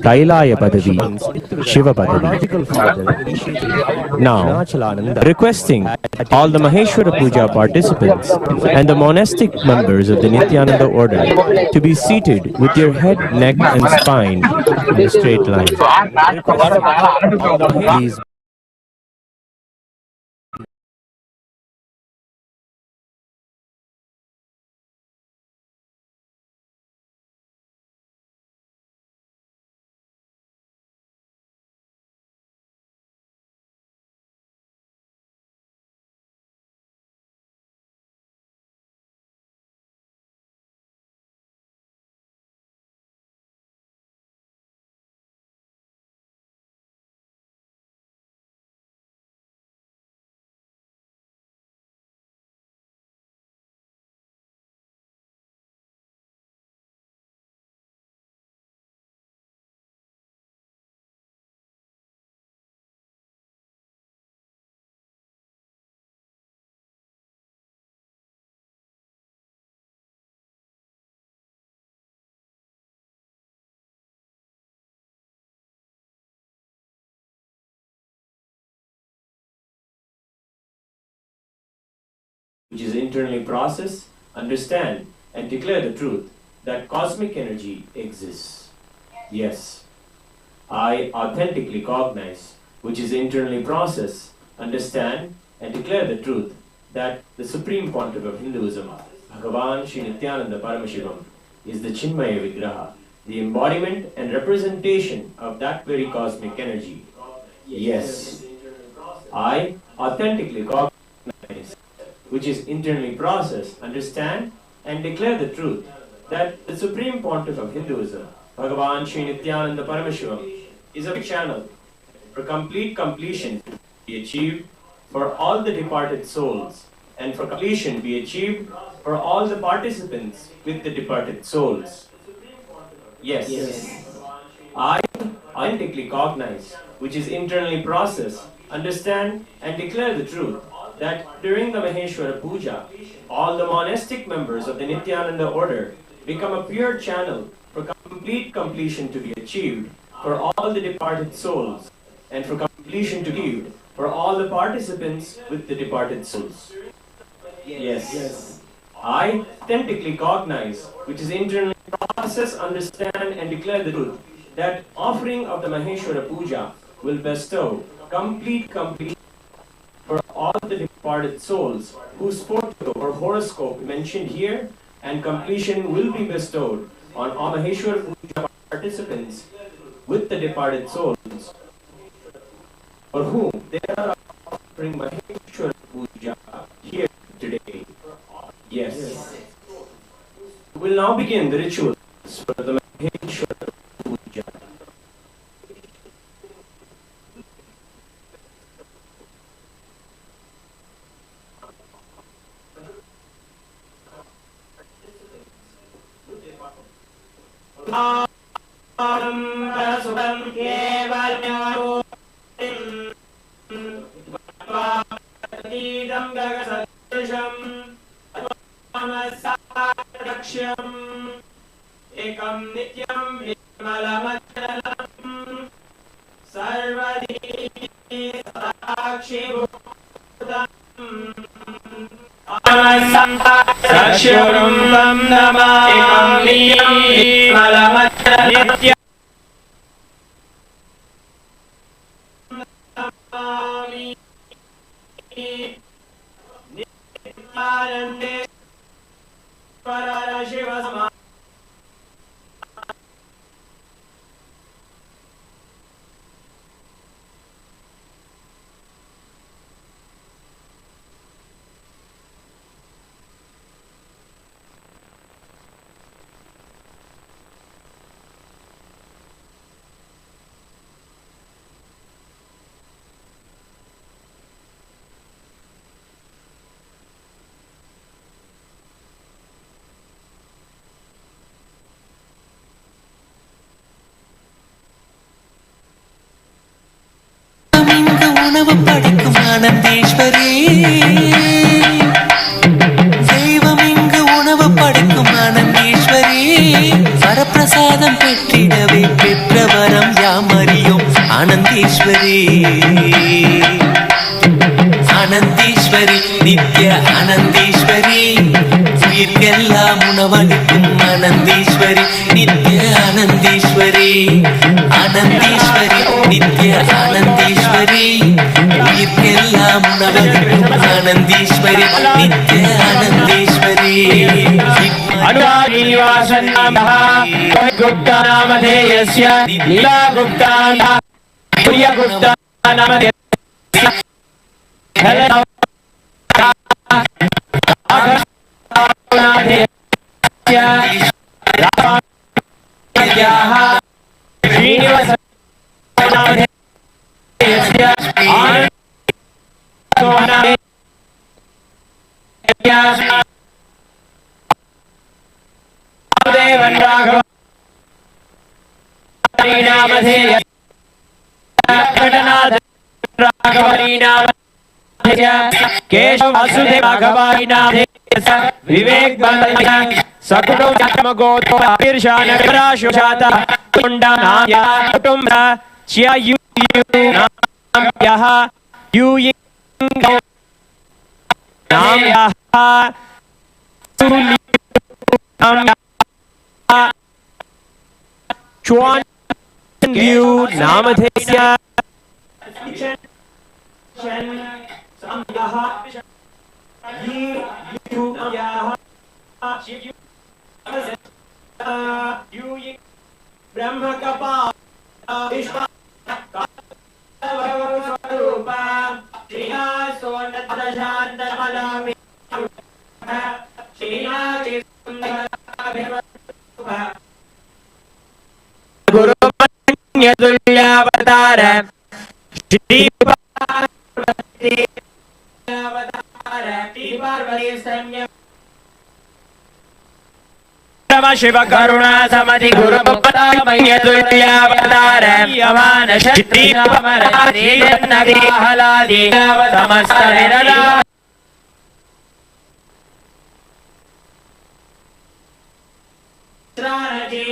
Kailaya Padavi, Shiva Padavi. Now, requesting all the Maheshwara Puja participants and the monastic members of the Nithyananda order to be seated with your head, neck, and spine in a straight line. Please. Which is internally processed understand and declare the truth that cosmic energy exists. Yes, I authentically cognize, which is internally process, understand and declare the truth that the supreme pontiff of Hinduism, Bhagavan Sri Nithyananda Paramashivam, is the Chinmaya Vigraha, the embodiment and representation of that very cosmic energy. Yes, I authentically cognize, which is internally processed, understand and declare the truth that the supreme pontiff of Hinduism, Bhagavan Sri Nithyananda Paramashivam, is a channel for complete completion to be achieved for all the departed souls, and for completion be achieved for all the participants with the departed souls. Yes, I authentically cognize, which is internally processed, understand and declare the truth that during the Maheshwara Puja, all the monastic members of the Nithyananda order become a pure channel for complete completion to be achieved for all the departed souls, and for completion to be achieved for all the participants with the departed souls. Yes. I authentically cognize, which is internally process, understand and declare the truth that offering of the Maheshwara Puja will bestow complete for all the departed souls whose photo or horoscope mentioned here, and completion will be bestowed on all Maheshwara Puja participants with the departed souls for whom they are offering Maheshwara Puja here today. Yes. We will now begin the rituals for the Maheshwara Puja. एकं नित्यं विमलमचलं सर्वधी साक्षिभूतं साक्षिरूपं नमः एकं नित्यं विमलमचलं नित्यानन्दे परशिवसमा உணவு படைக்கும் ஆனந்தீஸ்வரி, தெய்வம் இங்கு உணவு படைக்கும் ஆனந்தீஸ்வரி, வரப்பிரசாதம் பெற்றிடவே பெற்ற வரம் யாமறியோம் ஆனந்தீஸ்வரி. ஆனந்தீஸ்வரி நித்ய ஆனந்தீஸ்வரி, உயிர்க்கெல்லாம் உணவளிக்கும் ஆனந்தீஸ்வரி நித்ய ஆனந்தீஸ்வரி. ஆனந்தீஸ்வரி நித்ய ஆனந்தீஸ்வரி, உயிர்க்கெல்லாம் உணவளிக்கும் ஆனந்தீஸ்வரி நித்ய ஆனந்தீஸ்வரி. अनुवासन्नामः गुप्तानामधेयस्य लीलागुप्तानां प्रियगुप्तानामधेयस्य केशव वासुदेव राघवायिनामधेयस्य विवेक बलय सकुटुंब जन्मगोत्रो ईर्षान विराशुजाता कुंडनाय कुटुंब च्ययु नाम्यः युयिंगो नाम्यः Chuan Yu Namadhesya Brahma Kapa Vishwa Swarupa Shriya Sonatashanta Malami Shriya Chisundara Guru Nyadulyavatara Shri Parvati Avatara Shri Parvati Sanya Shiva Karuna Samadhi Guru Mukta Mayadulyavatara Yamana Shri Amarati Nagi Haladi Samasta Virala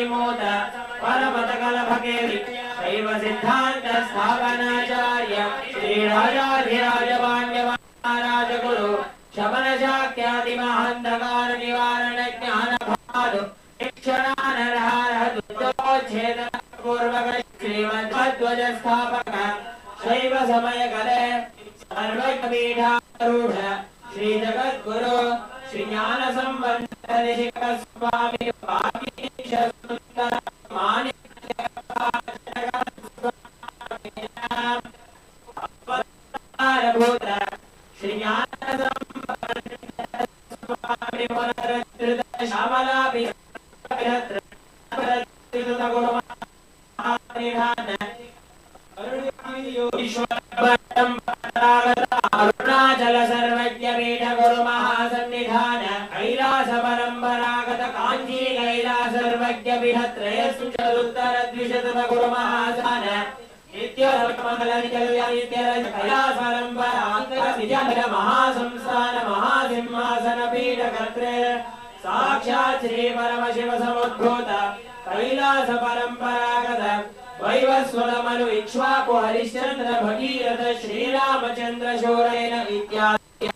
Moda Paramatagala Bhageri Shiva Siddhanta Sthavanacharya Shri Raja Dhiraja Vanya Maharaja Guru Shabana Shakyadi Mahandagara Nivarana Jnana Bhadu Ikshana Rahara Dutto Chedana Purvaka Srimad Bhadwaja Sthapaka Shiva Samaya Kale Sarvaka Vidha Rudha Shri Jagat Guru Shri Jnana Sambandha Deshika Swami Bhakisha Sundara Manikya Avatar Bhuta Shri Jnana Sambandha Swami Vanatratrita Shamala Bhitra Paratrita Guru Mahaparinirvana Ishwaram Paragata Arunachala Sarvajya Veda Guru Mahasannidhana Kailasa Paramparagata Kanchi Kailasa Sarvajya Vihatraya Sucharuttara Dvishatama Guru Mahasana Nitya Mangalam Jalya Nitya Kailasa Paramparagata Nitya Mahasamsana Mahasimhasana Pita Katre Sakshat Shri Paramashivoham Kailasa Paramparagata Vaivasvatamanu Ikshvaku Harishchandra Bhagirath Shri Ramachandra Shorena Ityadi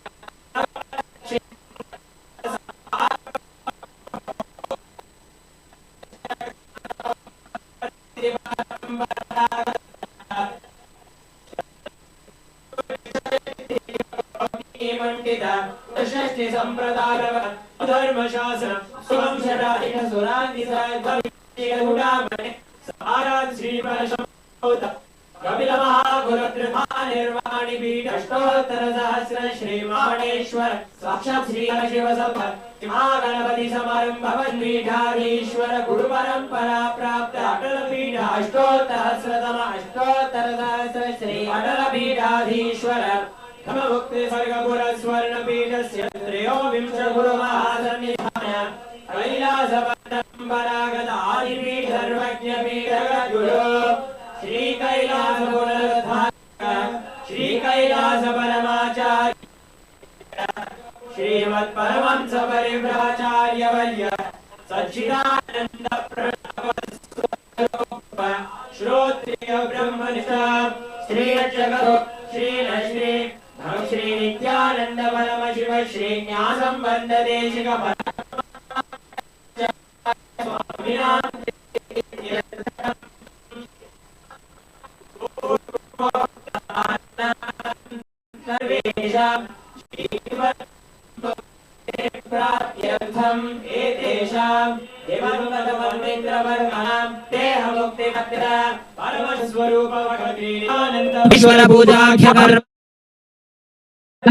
Mandita Shashti Sampradara Dharma Shasana Swam Sharahita Surandisa Dhamma Sarat Sri Parashamauta Kapila Mahaguru Mahaparinirvana Pita Ashtottara Sahasra Shri Maheshwara Sakshat Shri Maheshwara Mahaganapati Samarambhavan Pithadhishwara Guru Parampara Prapta Atala Pita Ashtottara Sahasra Shri Atala Pithadhishwara Kama Mukti Sarga Pura Swarna Pita Triyo Vimsha Guru Mahasannidhana Kailasa Paramparagata Adipita Sarvajya Pita Guru Shri Kailasa Puradhaka Shri Kailasa Paramacharya Shrimat Paramahamsa Parivracharya Valya Satchidananda Pranavaswarupa Shrotriya Brahmanista Shri Jagaro Shri Shri Shri Nithyananda Paramashivam Shri Nyasambandha Deshika Sarvesham Pratyartham Etesham Devanumadamamindra Dehamukti Bhaktira Paramashivoham Maheshwara Puja We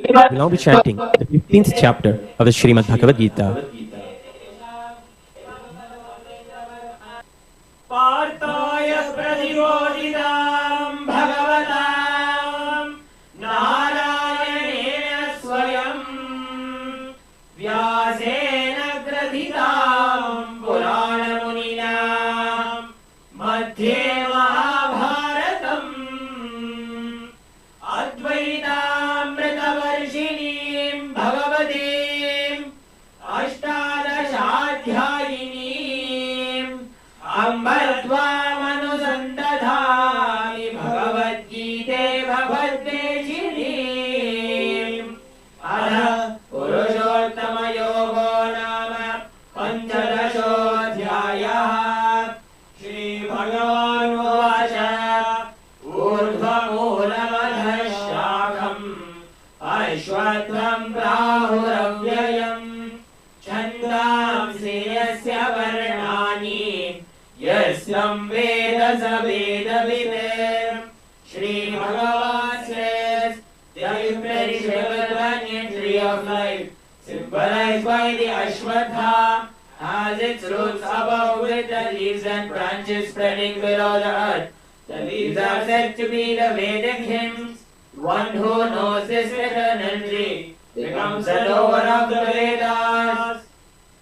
will now be chanting the 15th chapter of the Srimad Bhagavad Gita. Partaya Pradibodhidam Bhagavatam Narayana Swayam Vyasena Gradhitam Purana Muninam Madhye Mahabharatam Advaitaamritavarshinim Bhagavatim Ashtadashadhyayinim Ambartvamanusandadhami Bhagavad Gita Bhagavad Deshinim Adha Purusho भगवानुवाच ऊर्ध्वमूलमधः शाखम् अश्वत्थम् प्राहुरव्ययम् छन्दांसि यस्य वर्णानि यस्तं वेद स वेदवित् Shri Bhagavan says, the imperishable banyan tree of life, symbolized by the Ashwatha, has its roots above with the leaves and branches spreading below the earth. The leaves are said to be the Vedic hymns. One who knows this eternal tree becomes the knower of the Vedas.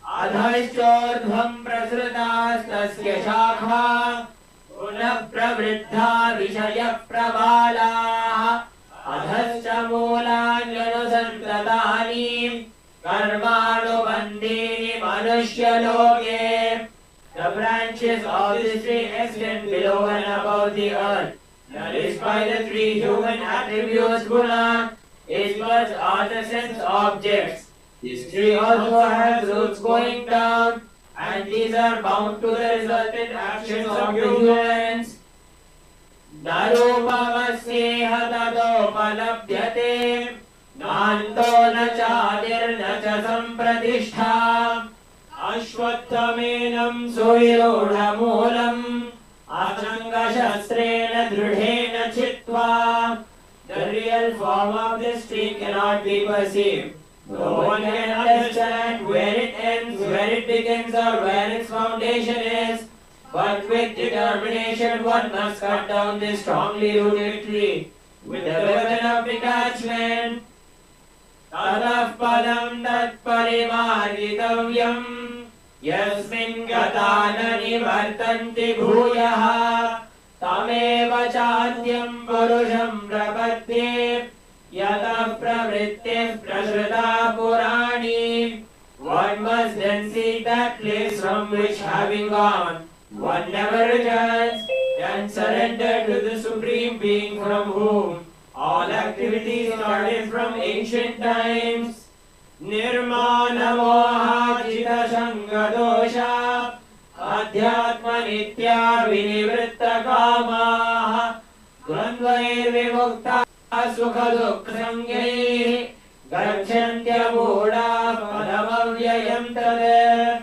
Adhashtordhvam prasrutastasya shakha पुनः प्रवृद्धा विषय प्रबालाः अधश्च मूलान्यनुसन्ततानि कर्मानुबन्धीनि मनुष्यलोके. The branches of this tree extend below and above the earth. Nourished by the three human attributes guna, its buds are the sense objects. This tree also has roots going down, and these are bound to the resultant actions of the humans. Narupavasyeha tadopalabhyate nanto na chadirna cha sampradishtha ashvattamenam suvirodhamulam ashangashastrena drudhena chitva. The real form of this tree cannot be perceived. No one can understand where it ends, where it begins, or where its foundation is. But with determination one must cut down this strongly rooted tree with the weapon of detachment. Tadaf padam tat parimargitavyam yasmin gatana nivartanti bhuyaha tameva chatyam purusham prapatye yata pravritte prashrita purani. One must then seek that place from which, having gone, one never returns, and surrender to the Supreme Being from whom all activities started from ancient times. Nirmana moha jita sanga dosha adhyatma nitya vinivritta kamaha dvandvair vimukta sukha dukha sangyaihi gacchantya moda padamavyayam tade.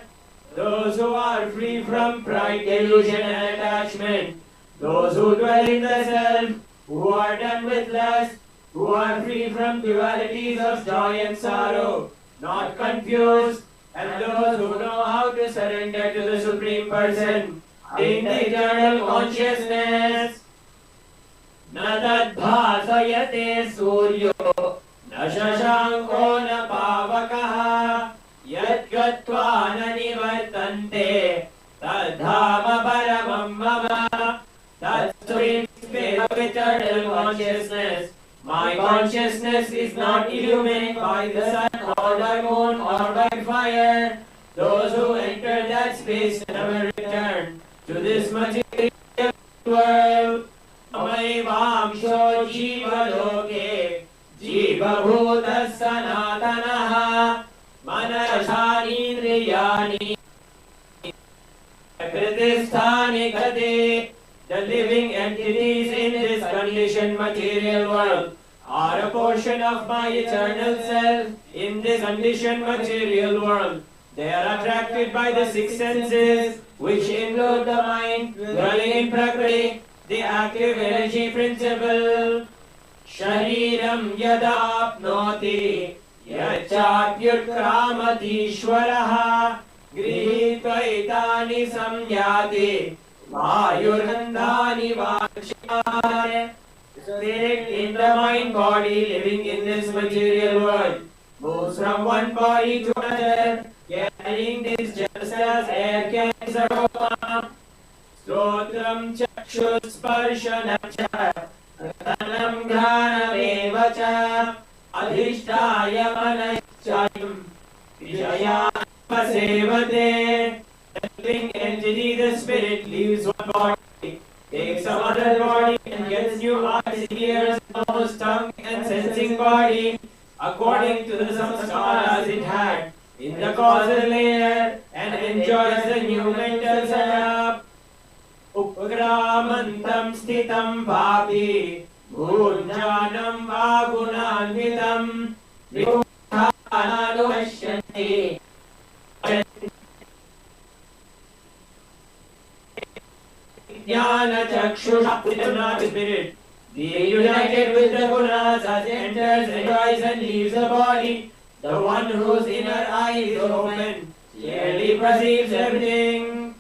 Those who are free from pride, delusion and attachment, those who dwell in the self, who are done with lust, who are free from dualities of joy and sorrow, not confused, and those who know how to surrender to the Supreme Person in the eternal consciousness. Na tad bhasayate suryo na shashanko na pavakaha yat gatva na nivartante tadhama paramam mama. That supreme state of eternal consciousness. My consciousness is not illuminated by the sun or by moon or by fire. Those who enter that space never return to this material world. Amaivaamsho jiva loke jiva bhuta sanatanaha manashanindriyani kritisthani gade. The living entities in this conditioned material world are a portion of my eternal self in this conditioned material world. They are attracted by the six senses, which include the mind, dwelling in Prakriti, the active energy principle. Shariram yada apnoti yachapyutkramati ishvaraha grihitva etani samyati Mayurandhani Vakshare. Spirit in the mind body living in this material world moves from one body to another, carrying this just as air carries aroma. Stotram chakshus sparshanam cha ratanam ghanam eva cha adhishtaya manashchayam vijayam sevate. The living entity, the spirit, leaves one body, takes some other body, and gets new eyes, ears, nose, tongue, and sensing body, according to the samskaras it had in the causal layer, and enjoys the new mental setup. उग्रामन्तं स्थितं वापि भूञ्जानं वा गुणान्वितं विमुखानानुपश्यन्ति ज्ञानचक्षुषा spirit. They united with the gunas as enters, enters and leaves the body. The one whose inner eye is open clearly perceives everything.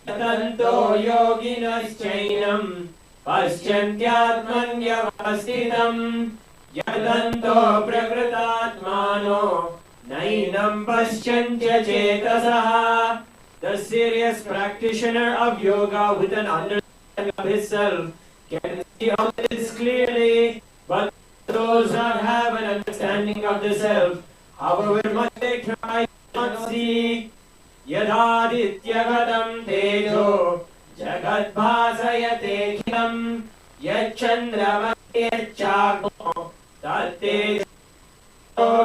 Tanto yoginaschainam paschantyatmanyavasthitam yadanto prakritatmano nainam paschantya chetasaha. The serious practitioner of yoga with an understanding of his self can see all this clearly, but those who have an understanding of the self, however much they try, not see. Yadadityagatam tejo jagat bhasayate kham yachandramayachagmo tattejo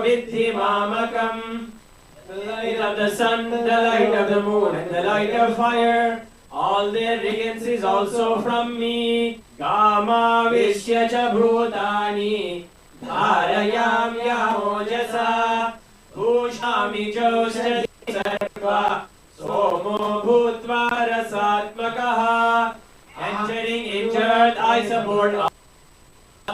vidhi mamakam. The light of the sun, the light of the moon, and the light of fire, all their radiance is also from me. Kama vishya cha bhutani dharayam yamojasa bhushami josya sarva somo bhutva rasatmakaha. Entering into earth, I support all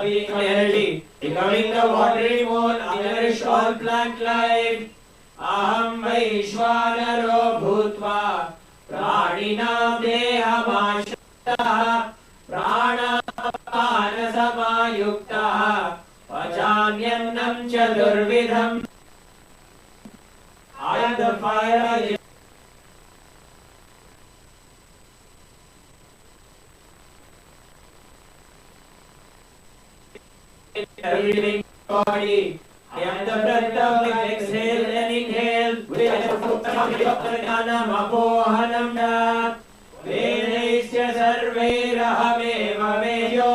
being energy. Becoming the watery moon, I nourish all plant life. Aham Maheshwara bhutva praninam dehamashtaha pranapana samayuktaha pachanyannam chadurvidham. I am the fire in every living body. I am the breath of life, exhale and inhale. Mahaparinirvana Vedaisya sarvairahameva veyo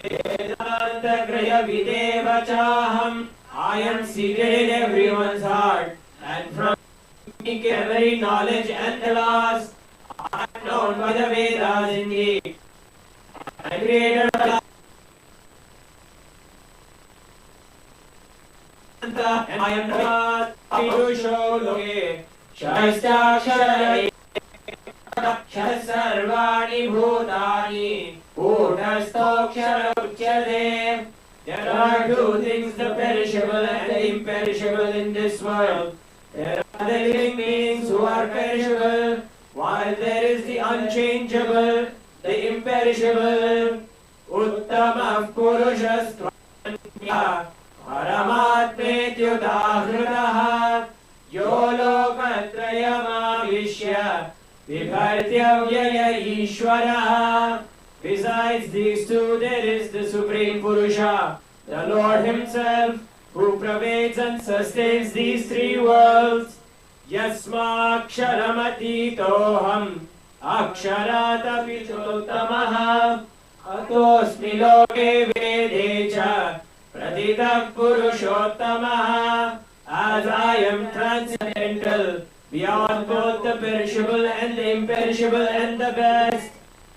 Vedanta graya videva chaham. I am seated in everyone's heart, and from me every knowledge and the loss. I am known by the Vedas indeed. I am creator of and I am not Pidusho Loke Shastakshara Sarvani Bhutani Bhutastokshara Uchyade. There are two things, the perishable and the imperishable in this world. There are the living beings who are perishable, while there is the unchangeable, the imperishable. Uttama Purushastvanya Paramatmetyudahrudaha yo lokatrayamavishya vibhartyavyaya ishvaraha. Besides these two, there is the Supreme Purusha, the Lord Himself, who pervades and sustains these three worlds. Yasmaksharamati-toham aksharatapi chottamaha atosmi loke vedecha pratitah purushottamaha. As I am transcendental, beyond both the perishable and the imperishable and the best,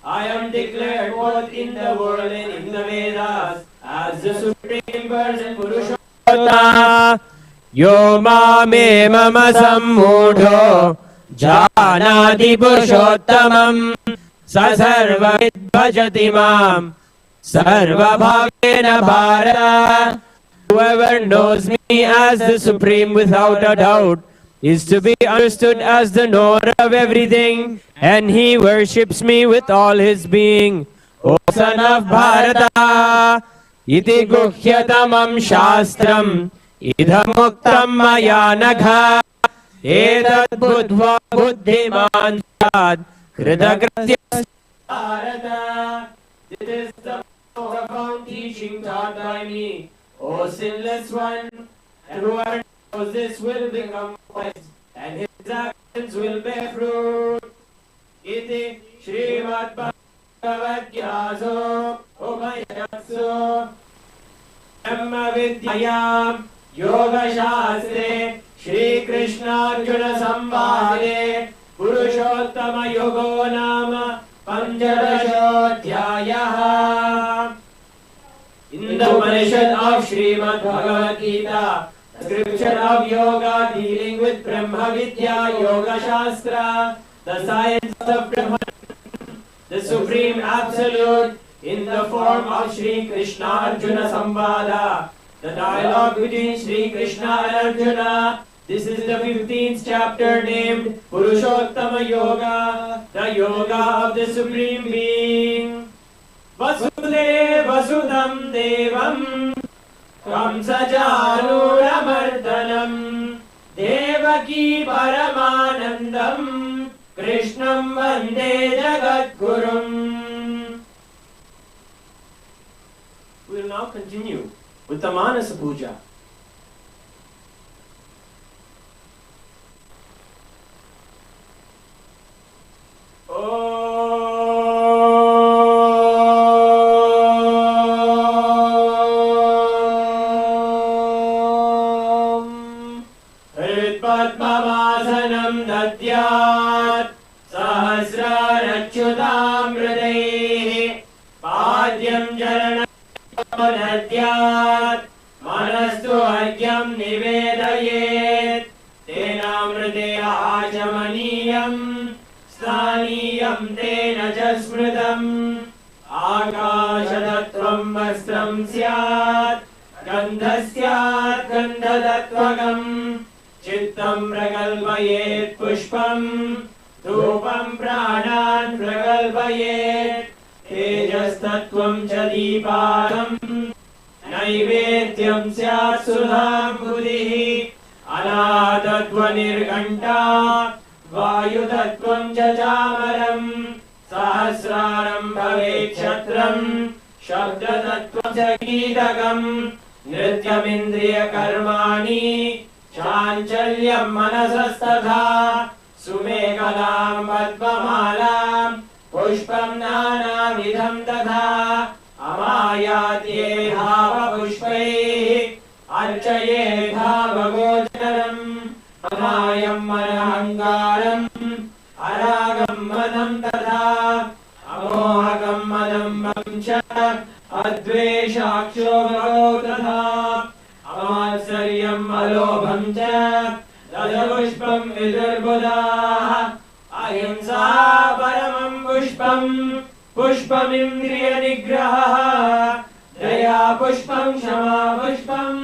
I am declared both in the world and in the Vedas as the Supreme Person Purushottama. Yo mame mama sammudho janati purushottamam sa sarva bhajati mam sarva bhavena bharata. Whoever knows me as the Supreme without a doubt is to be understood as the knower of everything, and he worships me with all his being. O son of Bharata, iti guhyatamam shastram idhamuktam maya nagha etat buddhva buddhiman sad kritagratya. Bharata, this is the profound teaching taught by me, O sinless one, and whoever knows this will become wise, and his actions will bear fruit. Iti Srimad Bhagavad Gita Upanishadsu Brahma Vidyayam Yoga Shastre Shri Krishna Arjuna Samvade Purushottama Yogo Nama Panchadashodhyayah. In the Upanishad of Srimad Bhagavad Gita, the scripture of yoga dealing with Brahma Vidya, Yoga Shastra, the science of Brahman, the Supreme Absolute, in the form of Sri Krishna Arjuna Samvada, the dialogue between Sri Krishna and Arjuna. This is the 15th chapter named Purushottama Yoga, the yoga of the Supreme Being. Vasudeva Sudam Devam Kamsachanuramardhanam Devaki Paramanandam Krishnam Vande Jagadgurum. We will now continue with the Manasa Puja. Padmavasanam dadyat sahasrarachyutam hridayeh padyam jaranam dadyat manastu argyam nivedayet tenamriteya achamaniyam sthaniyam tena jasmridam akashadattvam vastram syat gandhasyat gandhadatvagam Chittam pragalpayet pushpam dhupam pranan pragalpayet tejas tattvam cha deepam naivedyam syat sudham buddhi anadadvanirghanta vayu tattvam cha chamaram sahasraram bhavet kshatram shabda tattvam cha geetakam nrityam indriya karmani Chanchalyam manasasthatha Sumekalam padmamalam Pushpam nanavidham tatha Amayatye dhava pushpai Archaye dhava gocharam Amayam manahangaram Aragam madam tatha Amohagam madam vamsha Adveshaksho bhagav tatha Amatsariyam alobham cha Dajapushpam vidurbudāh Ahimsa paramam pushpam Pushpam indriya nigrahah Daya pushpam shama pushpam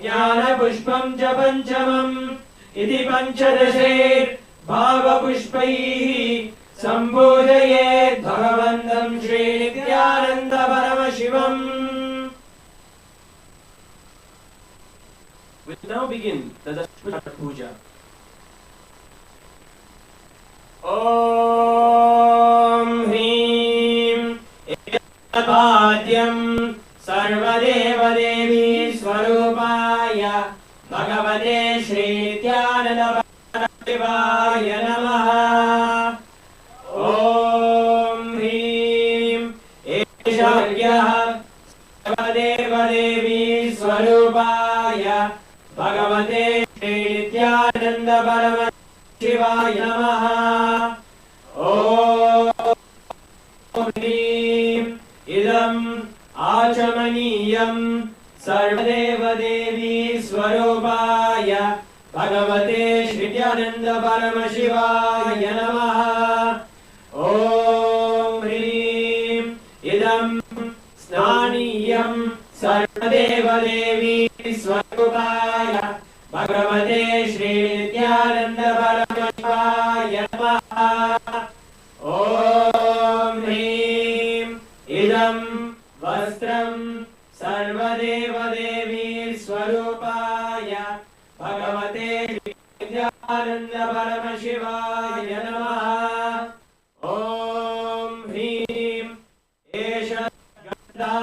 Jnana pushpam cha panchamam Iti panchadasher bhava pushpaihi Sambodhayet bhagavantam Shri Nithyananda Paramashivam. We will now begin the Dashpuja Puja. Om Hrim Ekapādyam Sarvadeva Devi Swarupāya Bhagavate Shri Nithyananda Paramashivoham Namaha. Om Hrim Esharyah Sarvadeva Devi Swarupāya Bhagavate Shri Nithyananda Paramashivoham Namaha. Om Hrim Idam Achamaniyam Sarvadeva Devi Swarupāya Bhagavate Shri Nithyananda Paramashivoham Namaha. Om Hrim Idam Snaniyam Sarvadeva Devi Swarupāya Bhagavate Shri Nithyananda Paramashivoham Namaha. Om Hrim Idam Vastram Sarvadeva Devi Swarupāya Bhagavate Shri Nithyananda Paramashivoham Namaha. Om Hrim Esha Ganda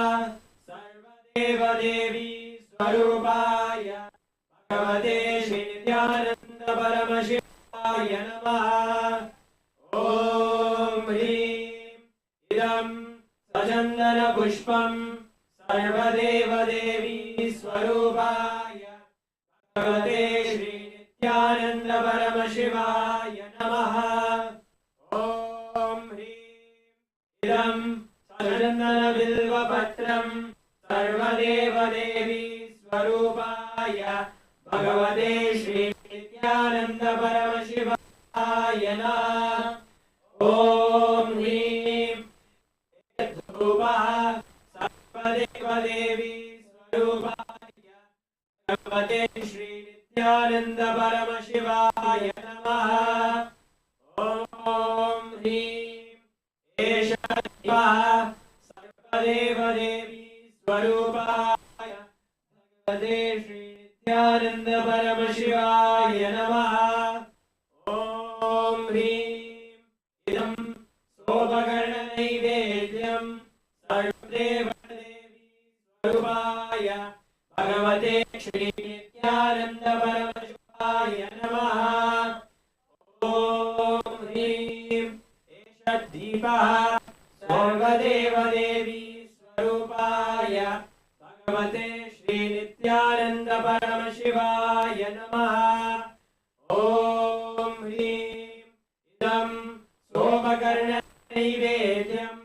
Sarvadeva Devi Swarupāya Bhagavate Shri Nithyananda Paramashivoham Namaha. Om Hrim Idam Sajandana Pushpam Sarvadeva Devi Swarupāya Bhagavate Shri Nithyananda Paramashivoham Namaha. Om Hrim बिल्वपत्रं सर्वदेवदेवी स्वरूपाय भगवते श्री नित्यानंद परमशिवाय नमः। ओम ह्रीं धूपः सर्वदेवदेवी स्वरूपाय भगवते श्री नित्यानंद परमशिवाय नमः। ओम ह्रीं एष दिवः सर्वदेवदेवी स्वरूपाय भगवते श्री नित्यानंद परमशिवाय नमः। ओम ह्रीं इदं सोपकरणनैवेद्यं सर्वदेवदेवी स्वरूपाय भगवते श्री नित्यानंद परमशिवाय नमः। ओम ह्रीं एष दीपः सर्वदेवदेवी स्वरूपाय भगवते श्री नित्यानंद परमशिवाय नमः। ओम ह्रीं इदं सोपकरणनैवेद्यं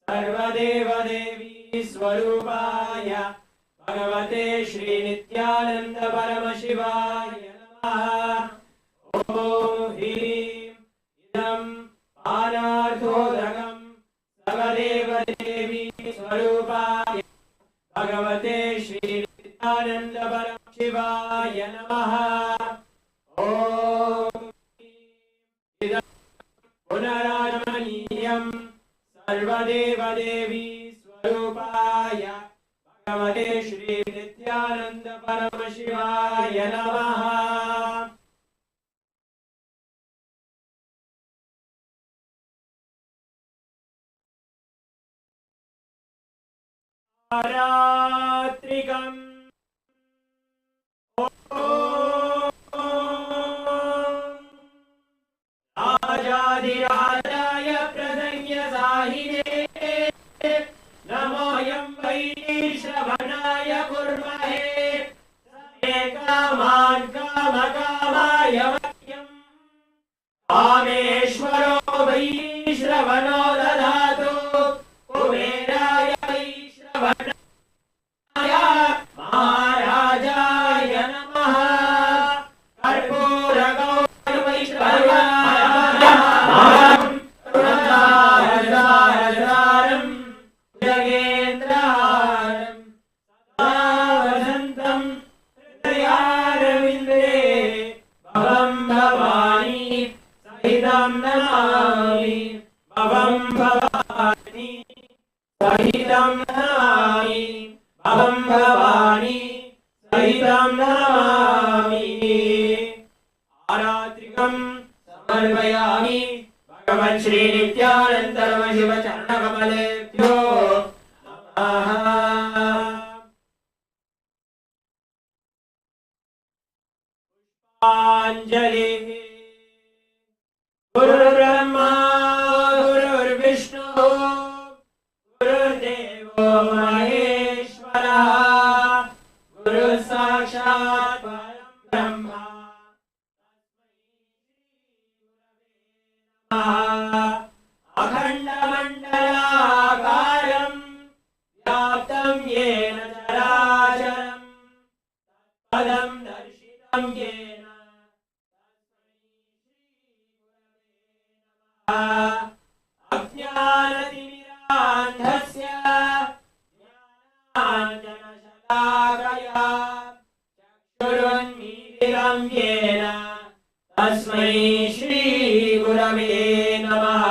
सर्वदेवदेवी स्वरूपाय भगवते श्री नित्यानंद परमशिवाय नमः। ओम ह्रीं इदं पानार्थोदकं सर्वदेवदेवी स्वरूपाय भगवते श्री नित्यानंद परमशिवाय नमः। ओम इदं पुनरागमनीयं सर्वदेवदेवी स्वरूपाय भगवते श्री नित्यानंद परमशिवाय नमः। रात्रिकम् राजाधिराजाय प्रसंज्ञसाहिने नमोऽयं वै श्रवणाय कुर्महे कामान् कामकामाय मह्यम् कामेश्वरो वै श्रवणो ददातु कुबेराय वै श्रवणाय महाराजाय नमः। कर्पूरगौरं वै श्रवणाय करुणारसारसारं जगेन्द्रहारं सदा वसन्तं हृदयारविन्दे भवं भवानी सहितं नमामि। भवं भवानी सहितं नमामि। भवं भवानी सहितं नमामि। आरात्रिकं समर्पयामि भगवन् श्री नित्यानंद परमशिव चरणकमलेभ्यो नमः। पुष्पाञ्जलिः। गुरुर्ब्रह्मा गुरुर्विष्णु गुरुर्देवो महेश्वरः गुरुः साक्षात् परं ब्रह्म अखण्डमण्डलाकारं व्याप्तं येन चराचरं तत्पदं दर्शितं येन अज्ञानतिमिरान्धस्य ज्ञानाञ्जनशलाकया चक्षुरुन्मीलितं येन तस्मै श्री गुरवे नमः।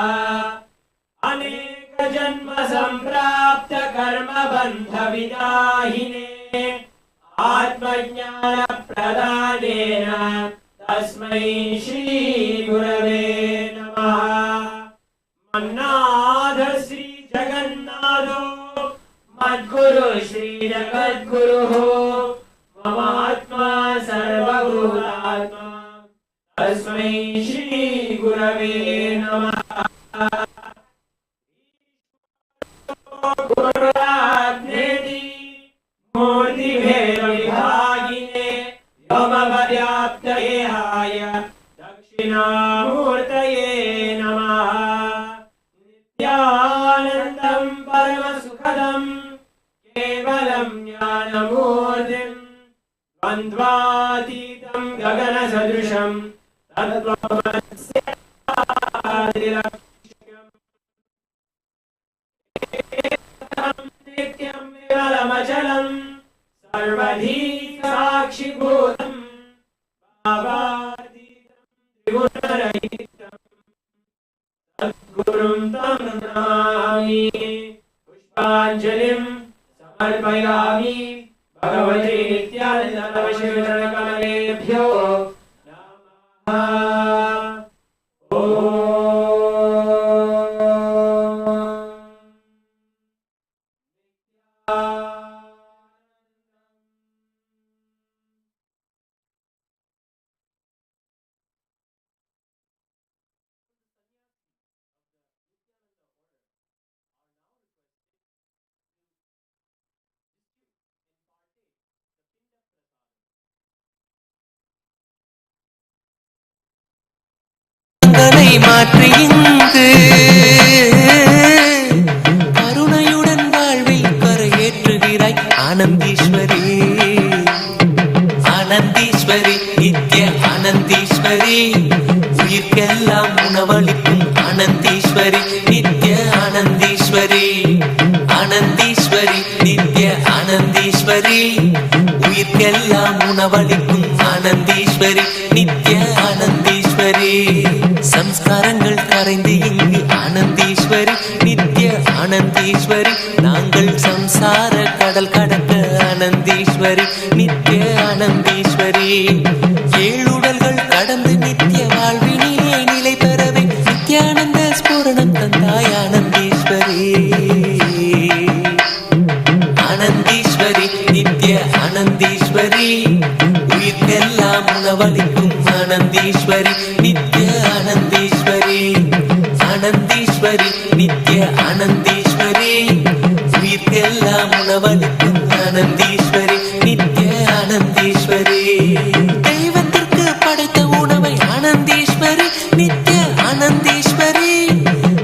अनेकजन्म सम्प्राप्त कर्मबन्ध विदाहिने आत्मज्ञान प्रदानेन तस्मै श्री गुरवे नमः। मन्नाथ श्री जगन्नाथो मद्गुरु श्री जगद्गुरुः ममात्मा सर्वभूतात्मा तस्मै श्री गुरवे नमः। गुरुराज्ञेति मूर्तिभेदविभागिने व्योमपर्याप्तदेहाय दक्षिणामूर्तये नमः। नित्यानन्द ज्ञानमनन्तम् ज्ञानमूर्तिम् द्वन्द्वातीतं गगनसदृशं तत्त्वमस्यादिलक्ष्यम् नित्यं विमलमचलं सर्वधी साक्षिभूतं भावातीतं त्रिगुणरहितं सद्गुरुं तं नमामि पुष्पाञ्जलिं समर्पयामि भगवते नित्यानन्द परमशिवचरणकमलेभ्यो नमः। தங்களை மாற்றி இங்கு கருணையுடன் வாழ்வில் கரையேற்றுகிறாய் ஆனந்தீஸ்வரி ஆனந்தீஸ்வரி நித்ய ஆனந்தீஸ்வரி உயிர்க்கெல்லாம் உணவளிக்கும் ஆனந்தீஸ்வரி நித்ய ஆனந்தீஸ்வரி ஆனந்தீஸ்வரி நித்ய ஆனந்தீஸ்வரி உயிர்க்கெல்லாம் உணவளிக்கும் ஆனந்தீஸ்வரி நித்ய ஆனந்தீஸ்வரி சம்ஸ்காரங்கள் கரைந்து இங்கு ஆனந்தீஸ்வரி நித்ய ஆனந்தீஸ்வரி நாங்கள் சம்சார கடல் கடக்க ஆனந்தீஸ்வரி நித்ய ஆனந்தீஸ்வரி ஏழுடல்கள் கடந்து நித்ய வாழ்வினிலே நிலை பெறவே நித்யானந்த ஸ்பூரணம் தந்தாய் ஆனந்தீஸ்வரி ஆனந்தீஸ்வரி நித்ய ஆனந்தீஸ்வரி உயிர்க்கெல்லாம் உணவளிக்கும் ஆனந்தீஸ்வரி நித்ய ஆனந்தீஸ்வரி ஆனந்தீஸ்வரி நித்ய ஆனந்தீஸ்வரி உயிர்க்கெல்லாம் உணவளிக்கும் ஆனந்தீஸ்வரி நித்ய ஆனந்தீஸ்வரி தெய்வத்திற்கு படைத்த உணவை ஆனந்தீஸ்வரி நித்ய ஆனந்தீஸ்வரி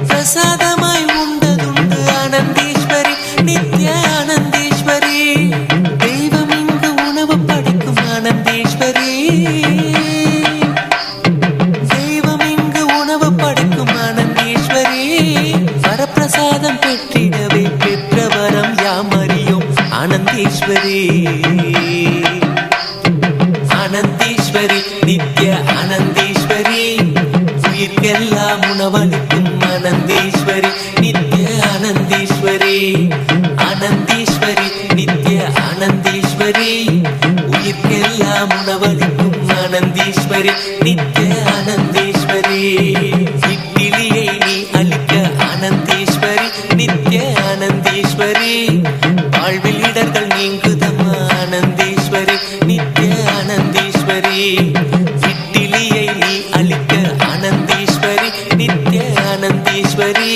பிரசாதமாய் உண்டதுண்டு ஆனந்தீஸ்வரி நித்ய ஆனந்தீஸ்வரி தெய்வம் இங்கு உணவு படைக்கும் ஆனந்தீஸ்வரி தெய்வம் இங்கு உணவு படைக்கும் ஆனந்தீஸ்வரி வரப்பிரசாதம் பெற்றிடவே பெற்ற வரம் யாம் அறியோம் ஆனந்தீஸ்வரி ஆனந்தீஸ்வரி நித்ய ஆனந்தீஸ்வரி உயிர்க்கெல்லாம் உணவளிக்கும் ஆனந்தீஸ்வரி நித்ய ஆனந்தீஸ்வரி ஆனந்தீஸ்வரி நித்ய ஆனந்தீஸ்வரி உயிர்க்கெல்லாம் உணவளிக்கும் ஆனந்தீஸ்வரி நித்ய ஆனந்தீஸ்வரி இட்லியை நீ அளிக்க ஆனந்தீஸ்வரி நித்ய ஆனந்தீஸ்வரி வாழ்வில் இடர்கள் நீங்குதம்மா ஆனந்தீஸ்வரி நித்ய ஆனந்தீஸ்வரி இட்லியை நீ அளிக்க ஆனந்தீஸ்வரி நித்ய ஆனந்தீஸ்வரி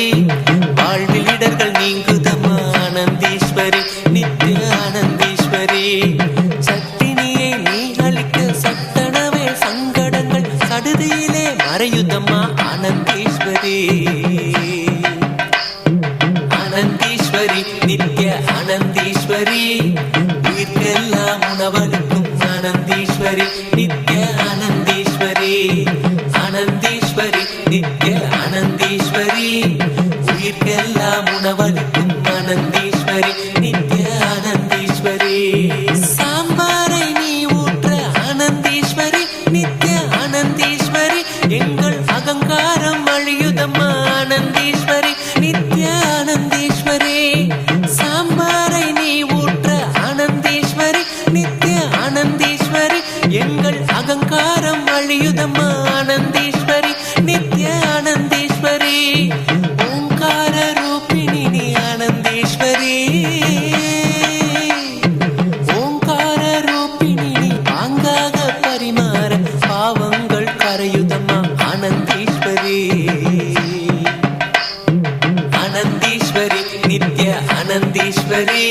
வாழ்வில் இடர்கள் நீங்குதம்மா ஆனந்தீஸ்வரி நித்ய ஆனந்தீஸ்வரி சட்டினியை நீ அளிக்க சட்டனவே சங்கடங்கள் சடுதியிலே மறையுதம்மா ஆனந்தீஸ்வரி ஆனந்தீஸ்வரி நித்ய ஆனந்தீஸ்வரி உயிர்க்கெல்லாம் உணவளிக்கும் ஆனந்தீஸ்வரி நித்ய ஆனந்தீஸ்வரி ஆனந்தீஸ்வரி நித்ய ஆனந்தீஸ்வரி உயிர்க்கெல்லாம் உணவளிக்கும் ஆனந்தீஸ்வரி நித்ய ஆனந்தீஸ்வரி சாம்பாரை நீ ஊற்ற ஆனந்தீஸ்வரி நித்ய ஆனந்தீஸ்வரி எங்கள் அகங்காரம் அழியுதம்மா ஆனந்தீஸ்வரி நித்ய ஆனந்தீஸ்வரி சாம்பாரை நீ ஊற்ற ஆனந்தீஸ்வரி நித்ய ஆனந்தீஸ்வரி எங்கள் அகங்காரம் அழியுதம்மா ஆனந்தீஸ்வரி நித்ய ஆனந்தீஸ்வரி ஓங்கார ரூபிணி நீ ஆனந்தீஸ்வரி ஓங்கார ரூபிணி நீ பாங்காக பரிமாற பாவங்கள் கரையுதம்மா ஆனந்தீஸ்வரி ஆனந்தீஸ்வரி நித்ய ஆனந்தீஸ்வரி